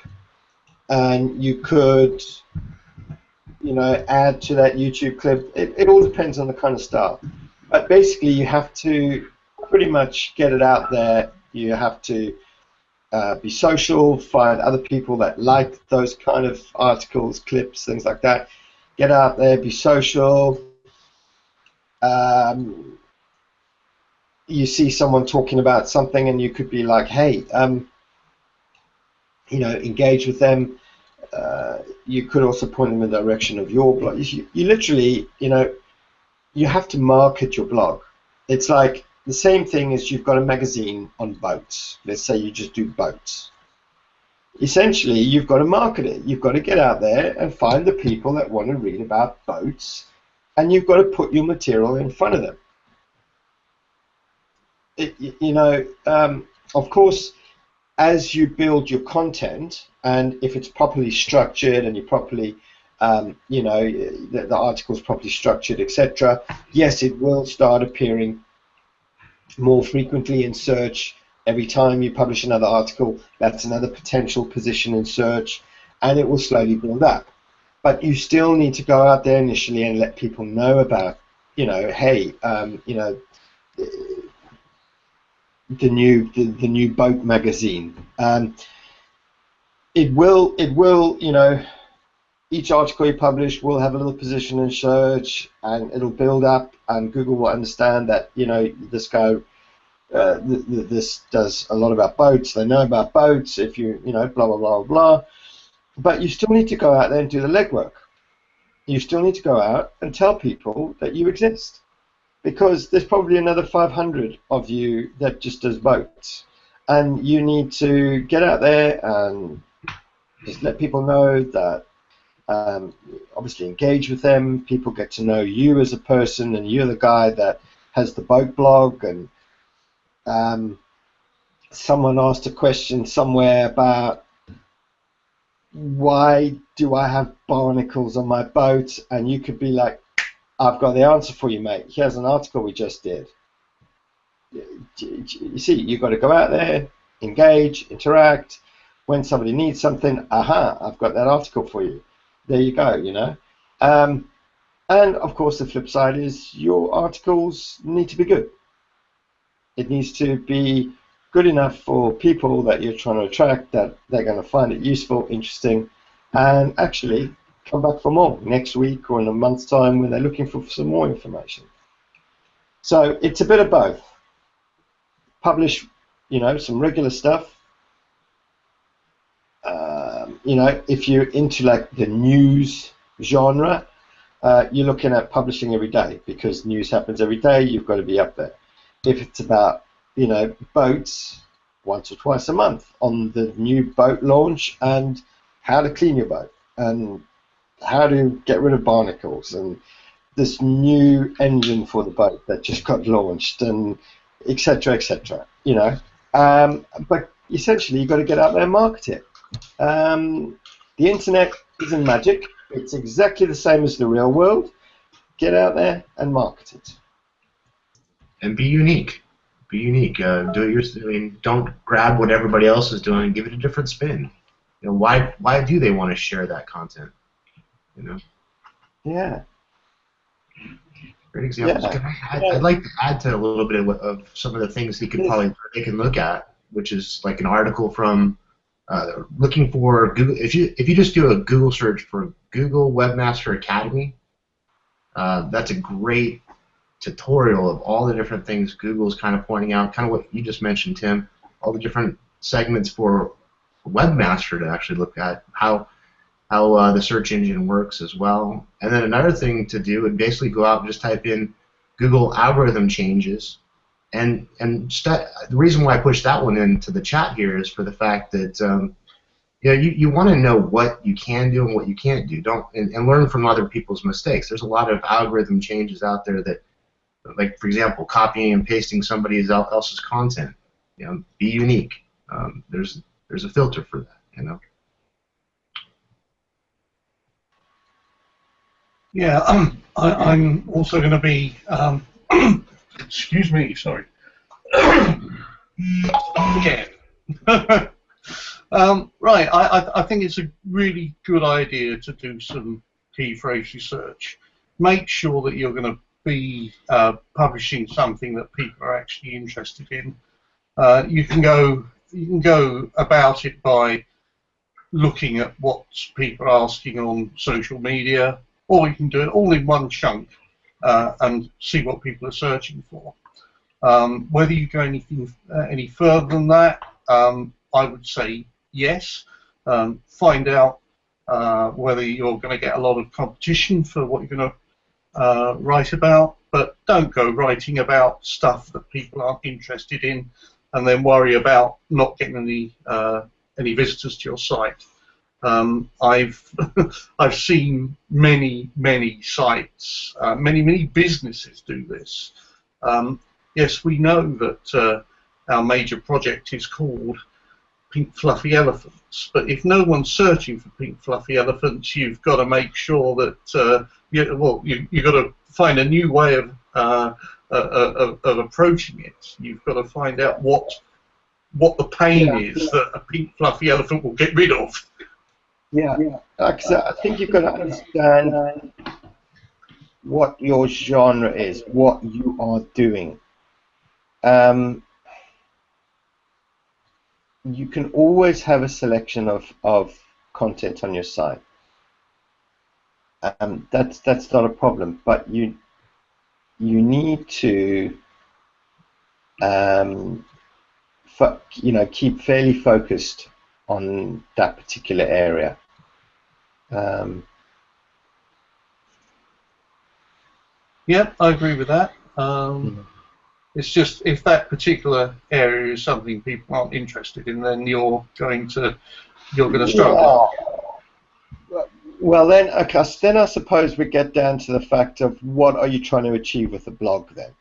and you could add to that YouTube clip. It all depends on the kind of style. But basically, you have to pretty much get it out there. You have to be social, find other people that like those kind of articles, clips, things like that. Get out there, be social. You see someone talking about something, and you could be like, "Hey, engage with them." You could also point them in the direction of your blog. You literally, you have to market your blog. It's like the same thing as you've got a magazine on boats. Let's say you just do boats. Essentially, you've got to market it. You've got to get out there and find the people that want to read about boats, and you've got to put your material in front of them. Of course, as you build your content, and if it's properly structured and you properly, the article's properly structured, etc., yes, it will start appearing more frequently in search. Every time you publish another article, that's another potential position in search, and it will slowly build up. But you still need to go out there initially and let people know about, hey, the new boat magazine. It will, each article you publish will have a little position in search, and it'll build up, and Google will understand that, this guy, this does a lot about boats, they know about boats, if you, blah, blah, blah, blah. But you still need to go out there and do the legwork. You still need to go out and tell people that you exist, because there's probably another 500 of you that just does boats, and you need to get out there and just let people know that, obviously engage with them. People get to know you as a person, and you're the guy that has the boat blog. And someone asked a question somewhere about, why do I have barnacles on my boat? And you could be like, I've got the answer for you, mate. Here's an article we just did. You see, you've got to go out there, engage, interact. When somebody needs something, aha, I've got that article for you. There you go, And of course, the flip side is your articles need to be good. It needs to be good enough for people that you're trying to attract, that they're going to find it useful, interesting, and actually come back for more next week or in a month's time when they're looking for some more information. So it's a bit of both. Publish, some regular stuff. If you're into like the news genre, you're looking at publishing every day because news happens every day. You've got to be up there. If it's about, you know, boats, once or twice a month on the new boat launch and how to clean your boat and how to get rid of barnacles and this new engine for the boat that just got launched and etc. etc. You know, but essentially you've got to get out there and market it. The internet isn't magic. It's exactly the same as the real world. Get out there and market it. And be unique. Be unique. Do it your. I mean, don't grab what everybody else is doing. Give it a different spin. You know, why do they want to share that content? You know. Yeah. Great examples. Yeah. I'd like to add to a little bit of some of the things they can look at, which is like an article from looking for Google. If you just do a Google search for Google Webmaster Academy, that's a great tutorial of all the different things Google's kind of pointing out, kind of what you just mentioned, Tim, all the different segments for Webmaster to actually look at how the search engine works as well. And then another thing to do would basically go out and just type in Google algorithm changes. And the reason why I pushed that one into the chat here is for the fact that you know, you want to know what you can do and what you can't do. And learn from other people's mistakes. There's a lot of algorithm changes out there that, like for example, copying and pasting somebody else's content. You know, be unique. There's a filter for that. You know. Yeah, I'm also going to be. Excuse me, sorry. Again. Right, I think it's a really good idea to do some key phrase research. Make sure that you're going to be publishing something that people are actually interested in. You can go about it by looking at what people are asking on social media, or you can do it all in one chunk and see what people are searching for. Whether you go any further than that, I would say yes. Find out whether you're going to get a lot of competition for what you're going to write about, but don't go writing about stuff that people aren't interested in and then worry about not getting any visitors to your site. I've seen many sites, many businesses do this. Yes, we know that our major project is called Pink Fluffy Elephants, but if no one's searching for pink fluffy elephants, you've got to make sure that you've got to find a new way of approaching it. You've got to find out what the pain is that a pink fluffy elephant will get rid of. Yeah, because I think you've got to understand what your genre is, what you are doing. You can always have a selection of content on your site. That's not a problem, but you need to keep fairly focused on that particular area. Yeah, I agree with that. It's just if that particular area is something people aren't interested in, then you're going to struggle. Yeah. Well, then I suppose we get down to the fact of what are you trying to achieve with the blog then?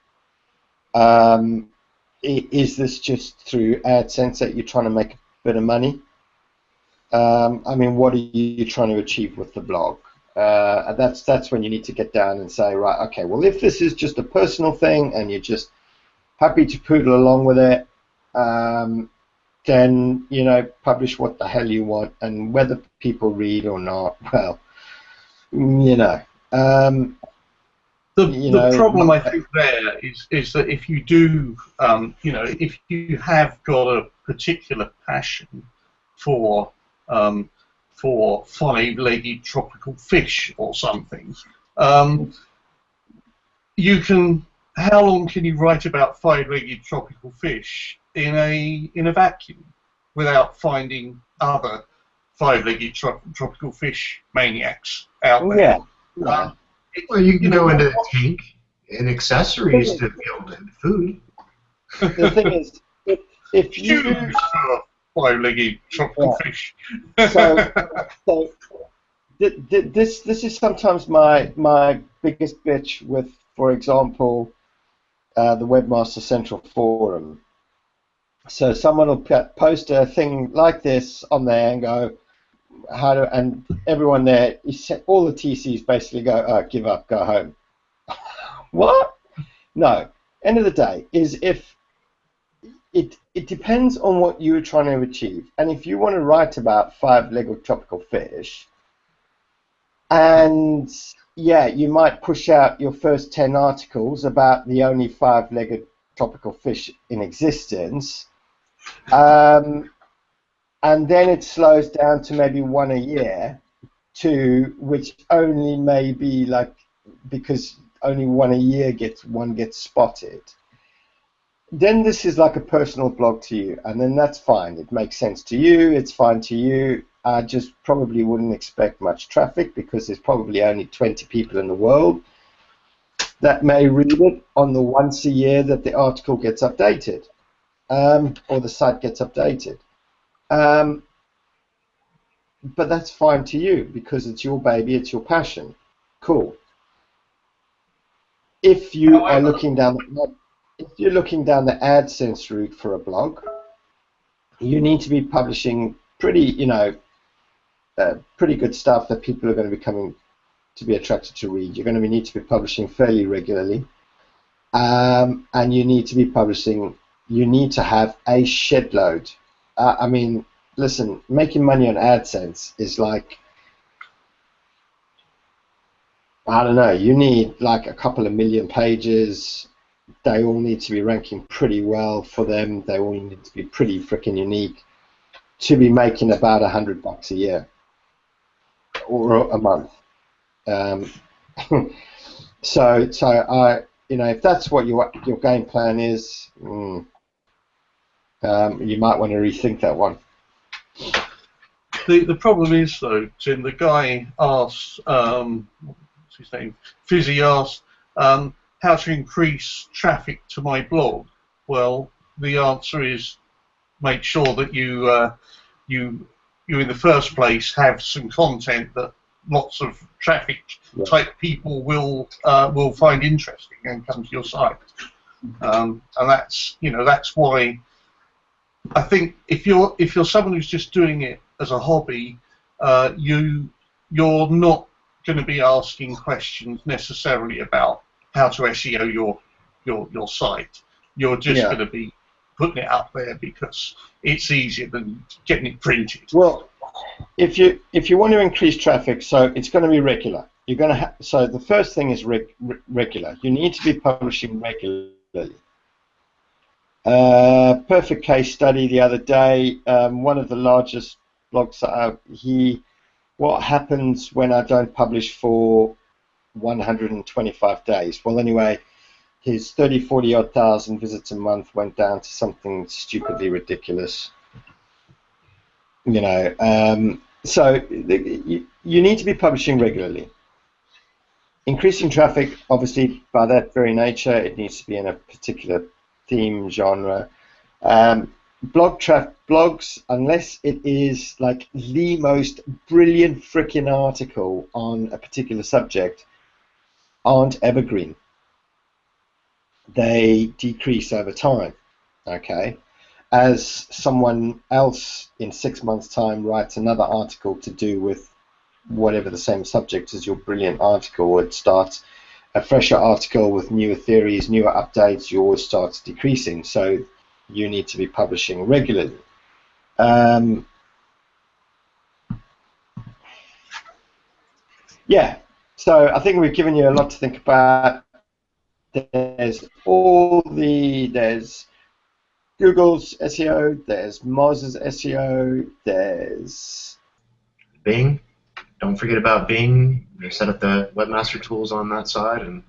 Is this just through AdSense that you're trying to make a bit of money? I mean, what are you trying to achieve with the blog? And that's when you need to get down and say, right, okay, well, if this is just a personal thing and you're just happy to poodle along with it, then, you know, publish what the hell you want, and whether people read or not, well, you know. The problem I think there is that if you do, if you have got a particular passion for five-legged tropical fish or something, you can. How long can you write about five-legged tropical fish in a vacuum without finding other five-legged tropical fish maniacs out there? Yeah. Well, you can know, go into the tank and accessories to build food. The thing is, if you shoes for five-legged tropical fish. so this is sometimes my biggest bitch with, for example, the Webmaster Central forum. So someone will post a thing like this on there and go, and everyone there, all the TCs basically go, oh, give up, go home. What? No. End of the day is if it depends on what you're trying to achieve. And if you want to write about five-legged tropical fish, and yeah, you might push out your first 10 articles about the only five-legged tropical fish in existence, and then it slows down to maybe one a year, two, which only may be like, because only one a year gets spotted. Then this is like a personal blog to you, and then that's fine. It makes sense to you, it's fine to you. I just probably wouldn't expect much traffic because there's probably only 20 people in the world that may read it on the once a year that the article gets updated, or the site gets updated. But that's fine to you because it's your baby, it's your passion. Cool. If you are looking down if you're looking down the AdSense route for a blog, you need to be publishing pretty good stuff that people are going to be coming to be attracted to read. You're going to need to be publishing fairly regularly, and you need to be publishing. You need to have a shed load. I mean, listen, making money on AdSense is like, I don't know, you need like a couple of million pages. They all need to be ranking pretty well for them. They all need to be pretty freaking unique to be making about $100 a year or a month. So I, if that's what your game plan is, you might want to rethink that one. The problem is though, Tim, the guy asked, what's his name? Fizzy asked how to increase traffic to my blog. Well, the answer is make sure that you in the first place have some content that lots of traffic type people will find interesting and come to your site. And that's that's why I think if you're someone who's just doing it as a hobby, you're not going to be asking questions necessarily about how to SEO your site. You're just going to be putting it up there because it's easier than getting it printed. Well, if you want to increase traffic, so it's going to be regular. You're going to so the first thing is regular. You need to be publishing regularly. Perfect case study the other day. One of the largest blogs. What happens when I don't publish for 125 days? Well, anyway, his 40 odd thousand visits a month went down to something stupidly ridiculous. So you need to be publishing regularly. Increasing traffic, obviously, by that very nature, it needs to be in a particular theme, genre. Blogs, unless it is like the most brilliant freaking article on a particular subject, aren't evergreen. They decrease over time, okay? As someone else in 6 months' time writes another article to do with whatever the same subject as your brilliant article, it starts a fresher article with newer theories, newer updates, yours starts decreasing. So you need to be publishing regularly. Yeah, so I think we've given you a lot to think about. There's Google's SEO, there's Moz's SEO, there's Bing. Don't forget about Bing. They set up the webmaster tools on that side, and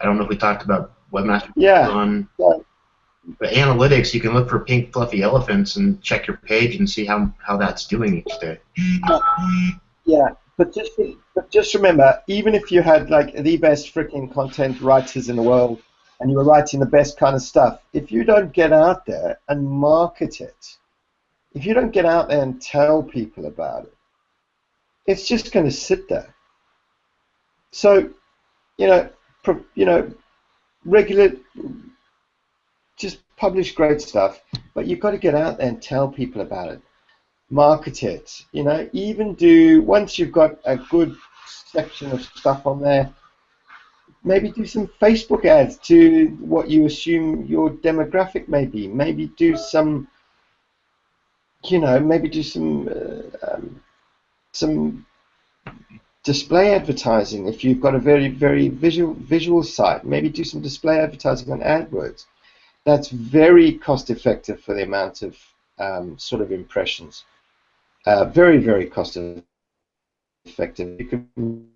I don't know if we talked about webmaster tools on. But analytics, you can look for pink fluffy elephants and check your page and see how that's doing each day. Yeah, But just remember, even if you had like the best freaking content writers in the world, and you were writing the best kind of stuff, if you don't get out there and market it, if you don't get out there and tell people about it, it's just going to sit there. So, regular, just publish great stuff, but you've got to get out there and tell people about it. Market it, even once you've got a good section of stuff on there, maybe do some Facebook ads to what you assume your demographic may be. Maybe do some, some display advertising if you've got a very, very visual site. Maybe do some display advertising on AdWords. That's very cost effective for the amount of sort of impressions. Very, very cost effective. You can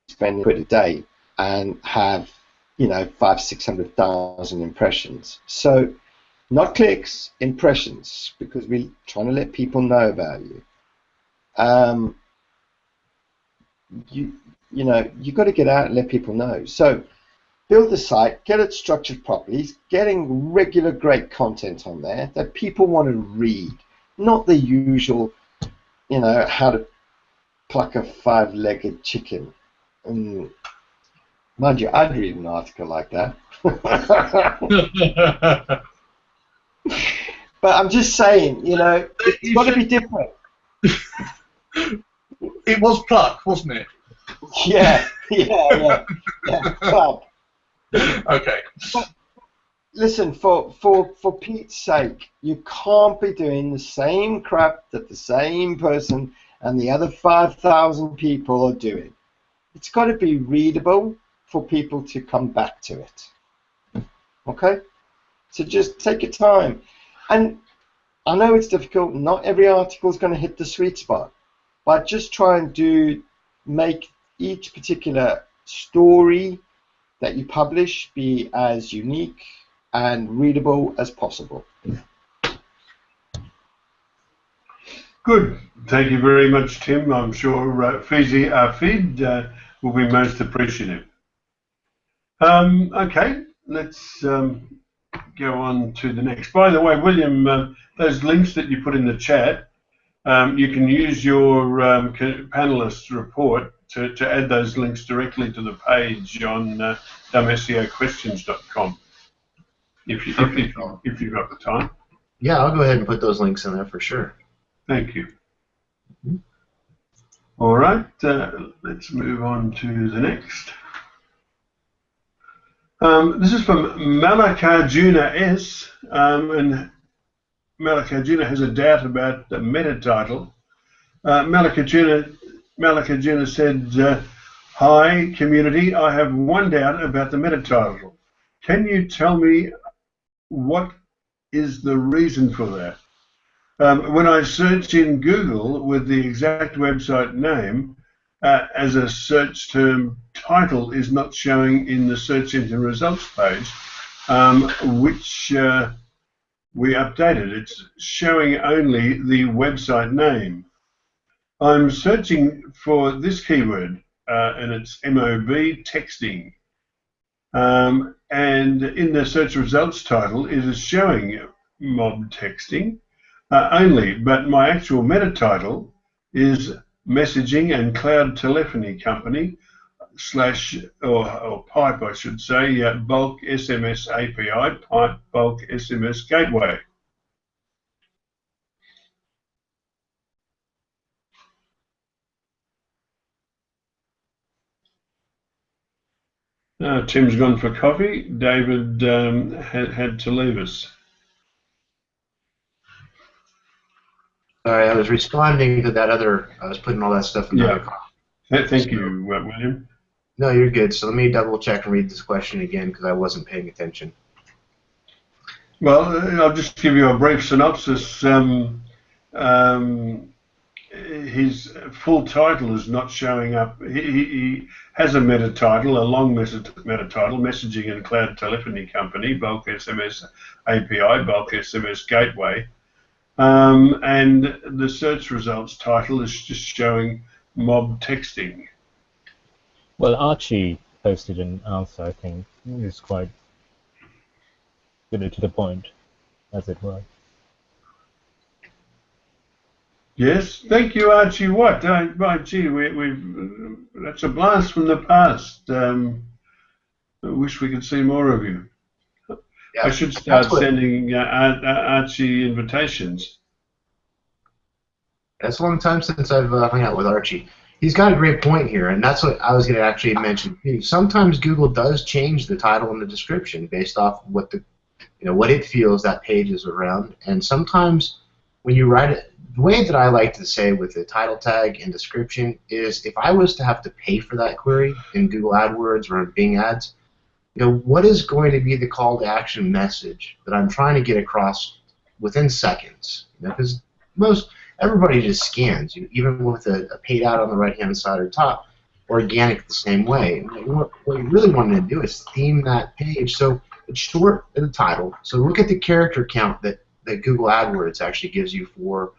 spend quid a day and have 500,000-600,000 impressions. So not clicks, impressions, because we're trying to let people know about you. You got to get out and let people know. So build the site, get it structured properly, getting regular great content on there that people want to read, not the usual, how to pluck a 5-legged chicken. And mind you, I'd read an article like that. But I'm just saying, it's got to be different. It was pluck, wasn't it? Yeah, pluck. Okay. But listen, for Pete's sake, you can't be doing the same crap that the same person and the other 5,000 people are doing. It's got to be readable for people to come back to it. Okay? So just take your time. And I know it's difficult. Not every article is going to hit the sweet spot. But just try and make each particular story that you publish be as unique and readable as possible. Good. Thank you very much, Tim. I'm sure Fizi Afid will be most appreciative. Okay, let's go on to the next. By the way, William, those links that you put in the chat, you can use your panelist report to add those links directly to the page on dumbseoquestions.com if you've got the time. Yeah, I'll go ahead and put those links in there for sure. Thank you. All right, let's move on to the next. This is from Malakarjuna S, and Malakarjuna has a doubt about the meta title. Malakarjuna said, "Hi community, I have one doubt about the meta title. Can you tell me what is the reason for that? When I search in Google with the exact website name as a search term, title is not showing in the search engine results page, which we updated. It's showing only the website name. I'm searching for this keyword, and it's MOB texting. And in the search results title, it is showing mob texting only, but my actual meta title is messaging and cloud telephony company / or pipe, I should say, bulk SMS API, pipe bulk SMS gateway. Tim's gone for coffee. David had to leave us. Sorry, I was responding to that other. I was putting all that stuff in the other comment. Thank you, William. No, you're good. So let me double check and read this question again because I wasn't paying attention. Well, I'll just give you a brief synopsis. His full title is not showing up. He has a meta title, a long meta title, messaging and cloud telephony company, bulk SMS API, bulk SMS gateway. And the search results title is just showing mob texting. Well, Archie posted an answer, I think. It was quite good to the point, as it were. Yes, thank you, Archie Watt. Right, gee, that's a blast from the past. I wish we could see more of you. Yeah, I should that's start what. sending Archie invitations. It's a long time since I've hung out with Archie. He's got a great point here, and that's what I was going to actually mention. Sometimes Google does change the title and the description based off what what it feels that page is around, and sometimes when you write it, the way that I like to say with the title tag and description is, if I was to have to pay for that query in Google AdWords or in Bing Ads, what is going to be the call to action message that I'm trying to get across within seconds? Because everybody just scans, even with a paid ad on the right-hand side or top, organic the same way. What you really want to do is theme that page so it's short in the title. So look at the character count that Google AdWords actually gives you for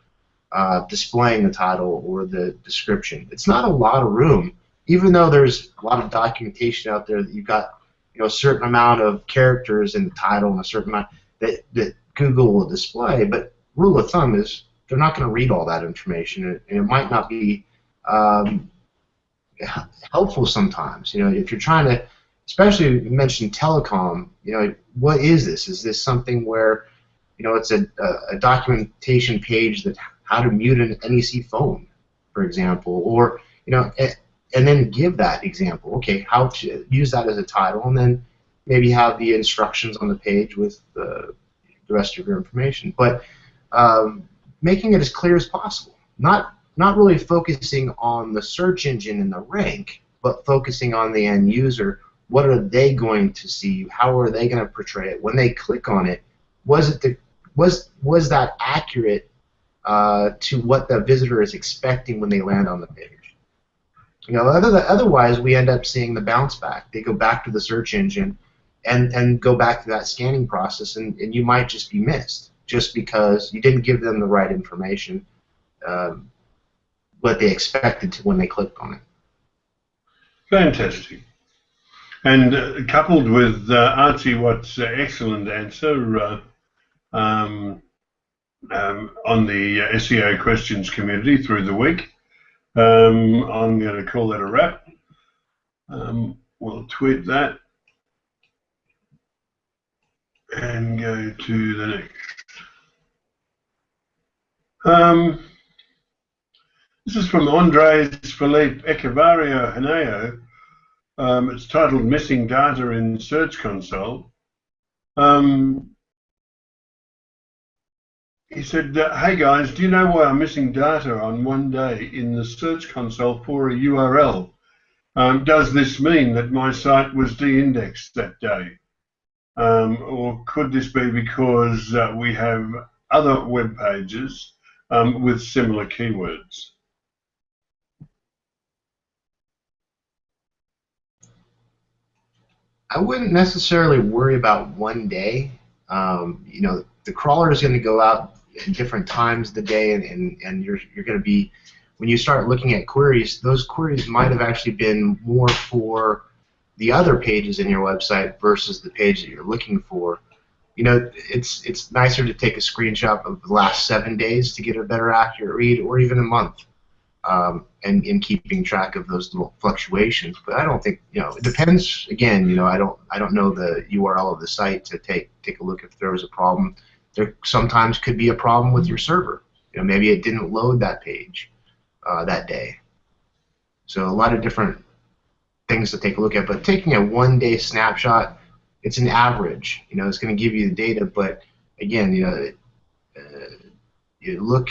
displaying the title or the description. It's not a lot of room, even though there's a lot of documentation out there that you've got a certain amount of characters in the title and a certain amount that Google will display. But rule of thumb is they're not going to read all that information, and it might not be helpful sometimes. If you're trying to, especially you mentioned telecom, what is this? Is this something where it's a documentation page that how to mute an NEC phone, for example, or and then give that example. Okay, how to use that as a title, and then maybe have the instructions on the page with the rest of your information. But making it as clear as possible. Not really focusing on the search engine and the rank, but focusing on the end user. What are they going to see? How are they going to portray it? When they click on it, was that accurate to what the visitor is expecting when they land on the page? Otherwise we end up seeing the bounce back. They go back to the search engine and go back to that scanning process, and you might just be missed just because you didn't give them the right information, what they expected to when they clicked on it. Fantastic. And coupled with Archie Watt's excellent answer on the SEO Questions community through the week, I'm going to call that a wrap. We'll tweet that and go to the next. This is from Andres Felipe Echevarria Haneo. It's titled Missing Data in Search Console. He said, hey guys, do you know why I'm missing data on one day in the Search Console for a URL? Does this mean that my site was de-indexed that day? Or could this be because we have other web pages with similar keywords? I wouldn't necessarily worry about one day. The crawler is going to go out at different times of the day, and you're going to be, when you start looking at queries, those queries might have actually been more for the other pages in your website versus the page that you're looking for. It's nicer to take a screenshot of the last 7 days to get a better accurate read, or even a month, and in keeping track of those little fluctuations. But I don't think, it depends. Again, I don't know the URL of the site to take a look if there was a problem. There sometimes could be a problem with your server. Maybe it didn't load that page that day. So a lot of different things to take a look at. But taking a one-day snapshot, it's an average. It's going to give you the data. But again, you look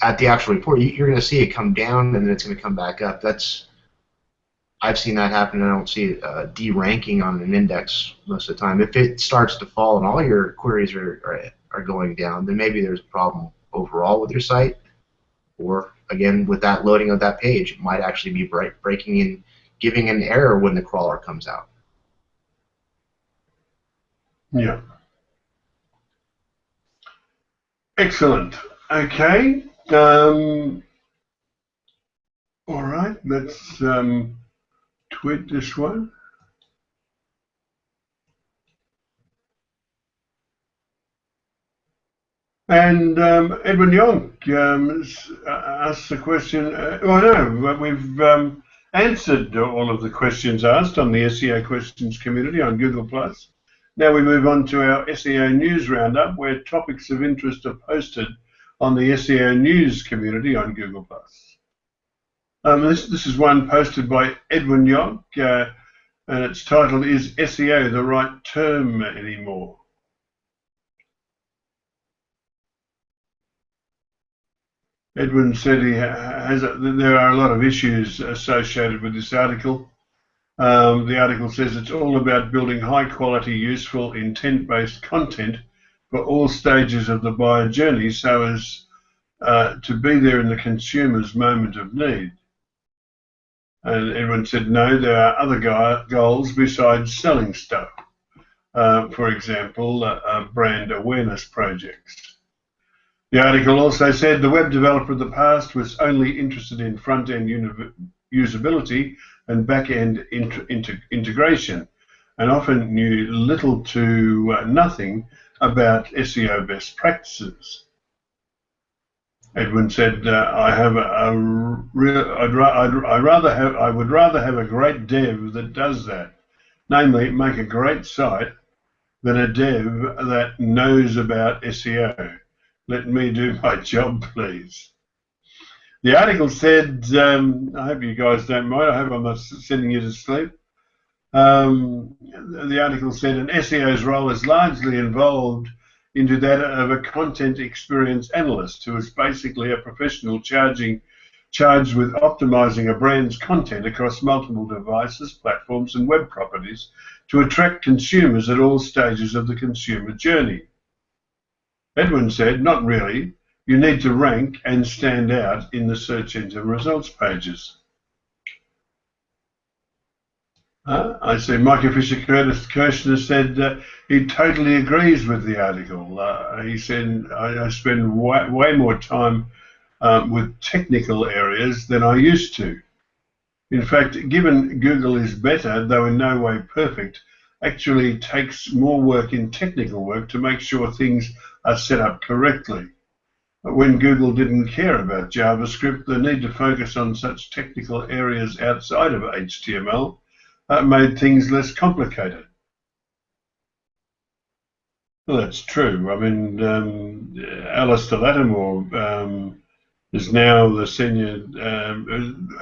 at the actual report, you're going to see it come down, and then it's going to come back up. I've seen that happen. I don't see it de-ranking on an index most of the time. If it starts to fall and all your queries are going down, then maybe there's a problem overall with your site. Or again, with that loading of that page, it might actually be breaking and giving an error when the crawler comes out. Yeah. Excellent. Okay. let's tweet this one. And Edwin Yonk asks the question, we've answered all of the questions asked on the SEO Questions community on Google+. Now we move on to our SEO News Roundup, where topics of interest are posted on the SEO News community on Google+. This is one posted by Edwin Yonk, and its title is SEO the right term anymore? Edwin said there are a lot of issues associated with this article. The article says it's all about building high quality, useful, intent-based content for all stages of the buyer journey so as to be there in the consumer's moment of need. And Edwin said, no, there are other goals besides selling stuff. For example, brand awareness projects. The article also said the web developer of the past was only interested in front-end usability and back-end integration, and often knew little to nothing about SEO best practices. Edwin said, I would rather have a great dev that does that, namely make a great site, than a dev that knows about SEO. Let me do my job, please. The article said, I hope you guys don't mind, I hope I'm not sending you to sleep. The article said an SEO's role is largely involved into that of a content experience analyst, who is basically a professional charged with optimizing a brand's content across multiple devices, platforms and web properties to attract consumers at all stages of the consumer journey. Edwin said, not really. You need to rank and stand out in the search engine results pages. I see Michael Fisher-Kirshner said he totally agrees with the article. He said, I spend way more time with technical areas than I used to. In fact, given Google is better, though in no way perfect, actually takes more work in technical work to make sure things are set up correctly. When Google didn't care about JavaScript, the need to focus on such technical areas outside of HTML made things less complicated. Well, that's true. I mean, Alistair Lattimore is now the senior,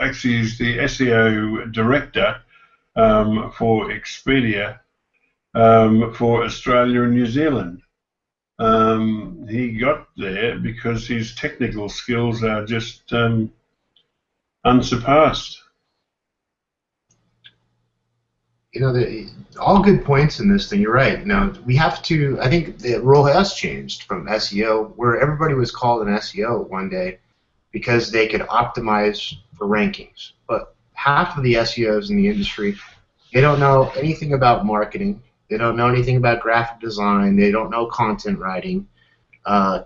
actually is the SEO director for Expedia for Australia and New Zealand. He got there because his technical skills are just unsurpassed. You know, all good points in this thing. You're right. Now we have to. I think the role has changed from SEO, where everybody was called an SEO one day because they could optimize for rankings. But half of the SEOs in the industry, they don't know anything about marketing. They don't know anything about graphic design. They don't know content writing,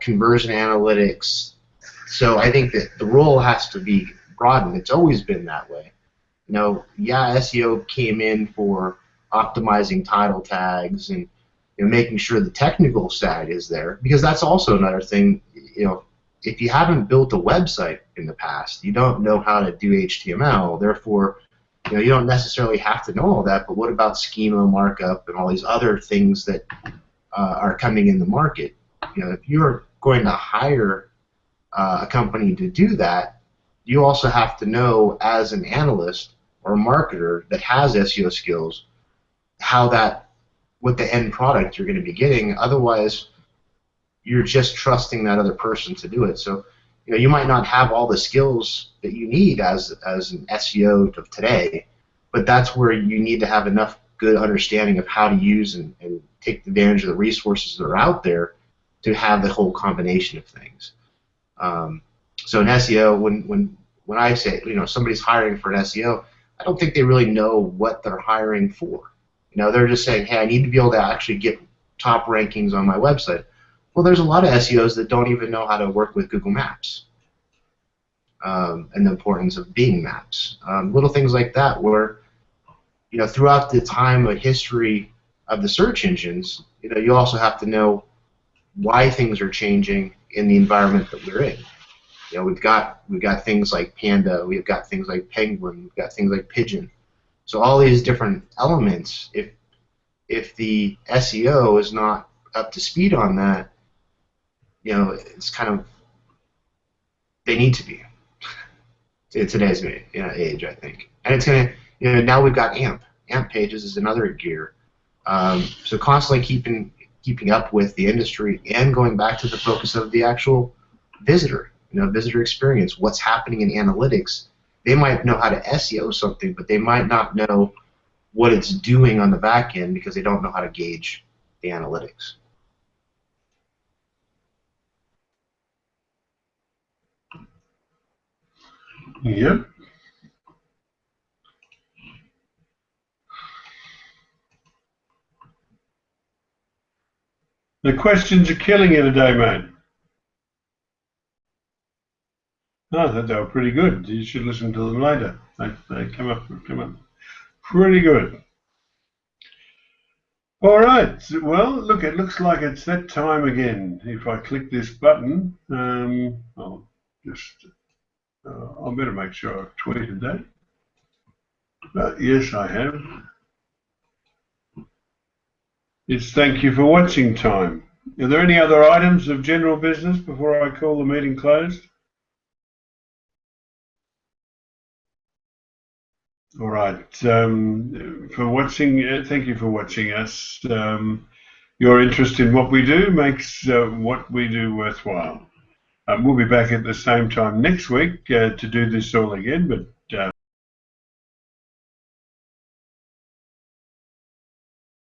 conversion analytics. So I think that the role has to be broadened. It's always been that way. You know, yeah, SEO came in for optimizing title tags and making sure the technical side is there, because that's also another thing. You know, if you haven't built a website in the past, you don't know how to do HTML. Therefore, you don't necessarily have to know all that, but what about schema markup and all these other things that are coming in the market? If you're going to hire a company to do that, you also have to know, as an analyst or a marketer that has SEO skills, what the end product you're going to be getting. Otherwise, you're just trusting that other person to do it. So, you might not have all the skills that you need as an SEO of today, but that's where you need to have enough good understanding of how to use and take advantage of the resources that are out there to have the whole combination of things. So in SEO, when I say somebody's hiring for an SEO, I don't think they really know what they're hiring for. They're just saying, hey, I need to be able to actually get top rankings on my website. Well, there's a lot of SEOs that don't even know how to work with Google Maps. and the importance of being maps. Little things like that where, throughout the time of history of the search engines, you also have to know why things are changing in the environment that we're in. We've got things like Panda, we've got things like Penguin, we've got things like Pigeon. So all these different elements, if the SEO is not up to speed on that, it's kind of, they need to be in today's age, I think. And it's gonna, now we've got AMP. AMP pages is another gear. So constantly keeping up with the industry and going back to the focus of the actual visitor, visitor experience, what's happening in analytics. They might know how to SEO something, but they might not know what it's doing on the back end because they don't know how to gauge the analytics. Yep. The questions are killing you today, mate. I thought they were pretty good. You should listen to them later. They come up pretty good. All right. Well, look, it looks like it's that time again. If I click this button, I'll better make sure I've tweeted that. Yes, I have. It's thank you for watching time. Are there any other items of general business before I call the meeting closed? All right. For watching, thank you for watching us. Your interest in what we do makes what we do worthwhile. We'll be back at the same time next week to do this all again, but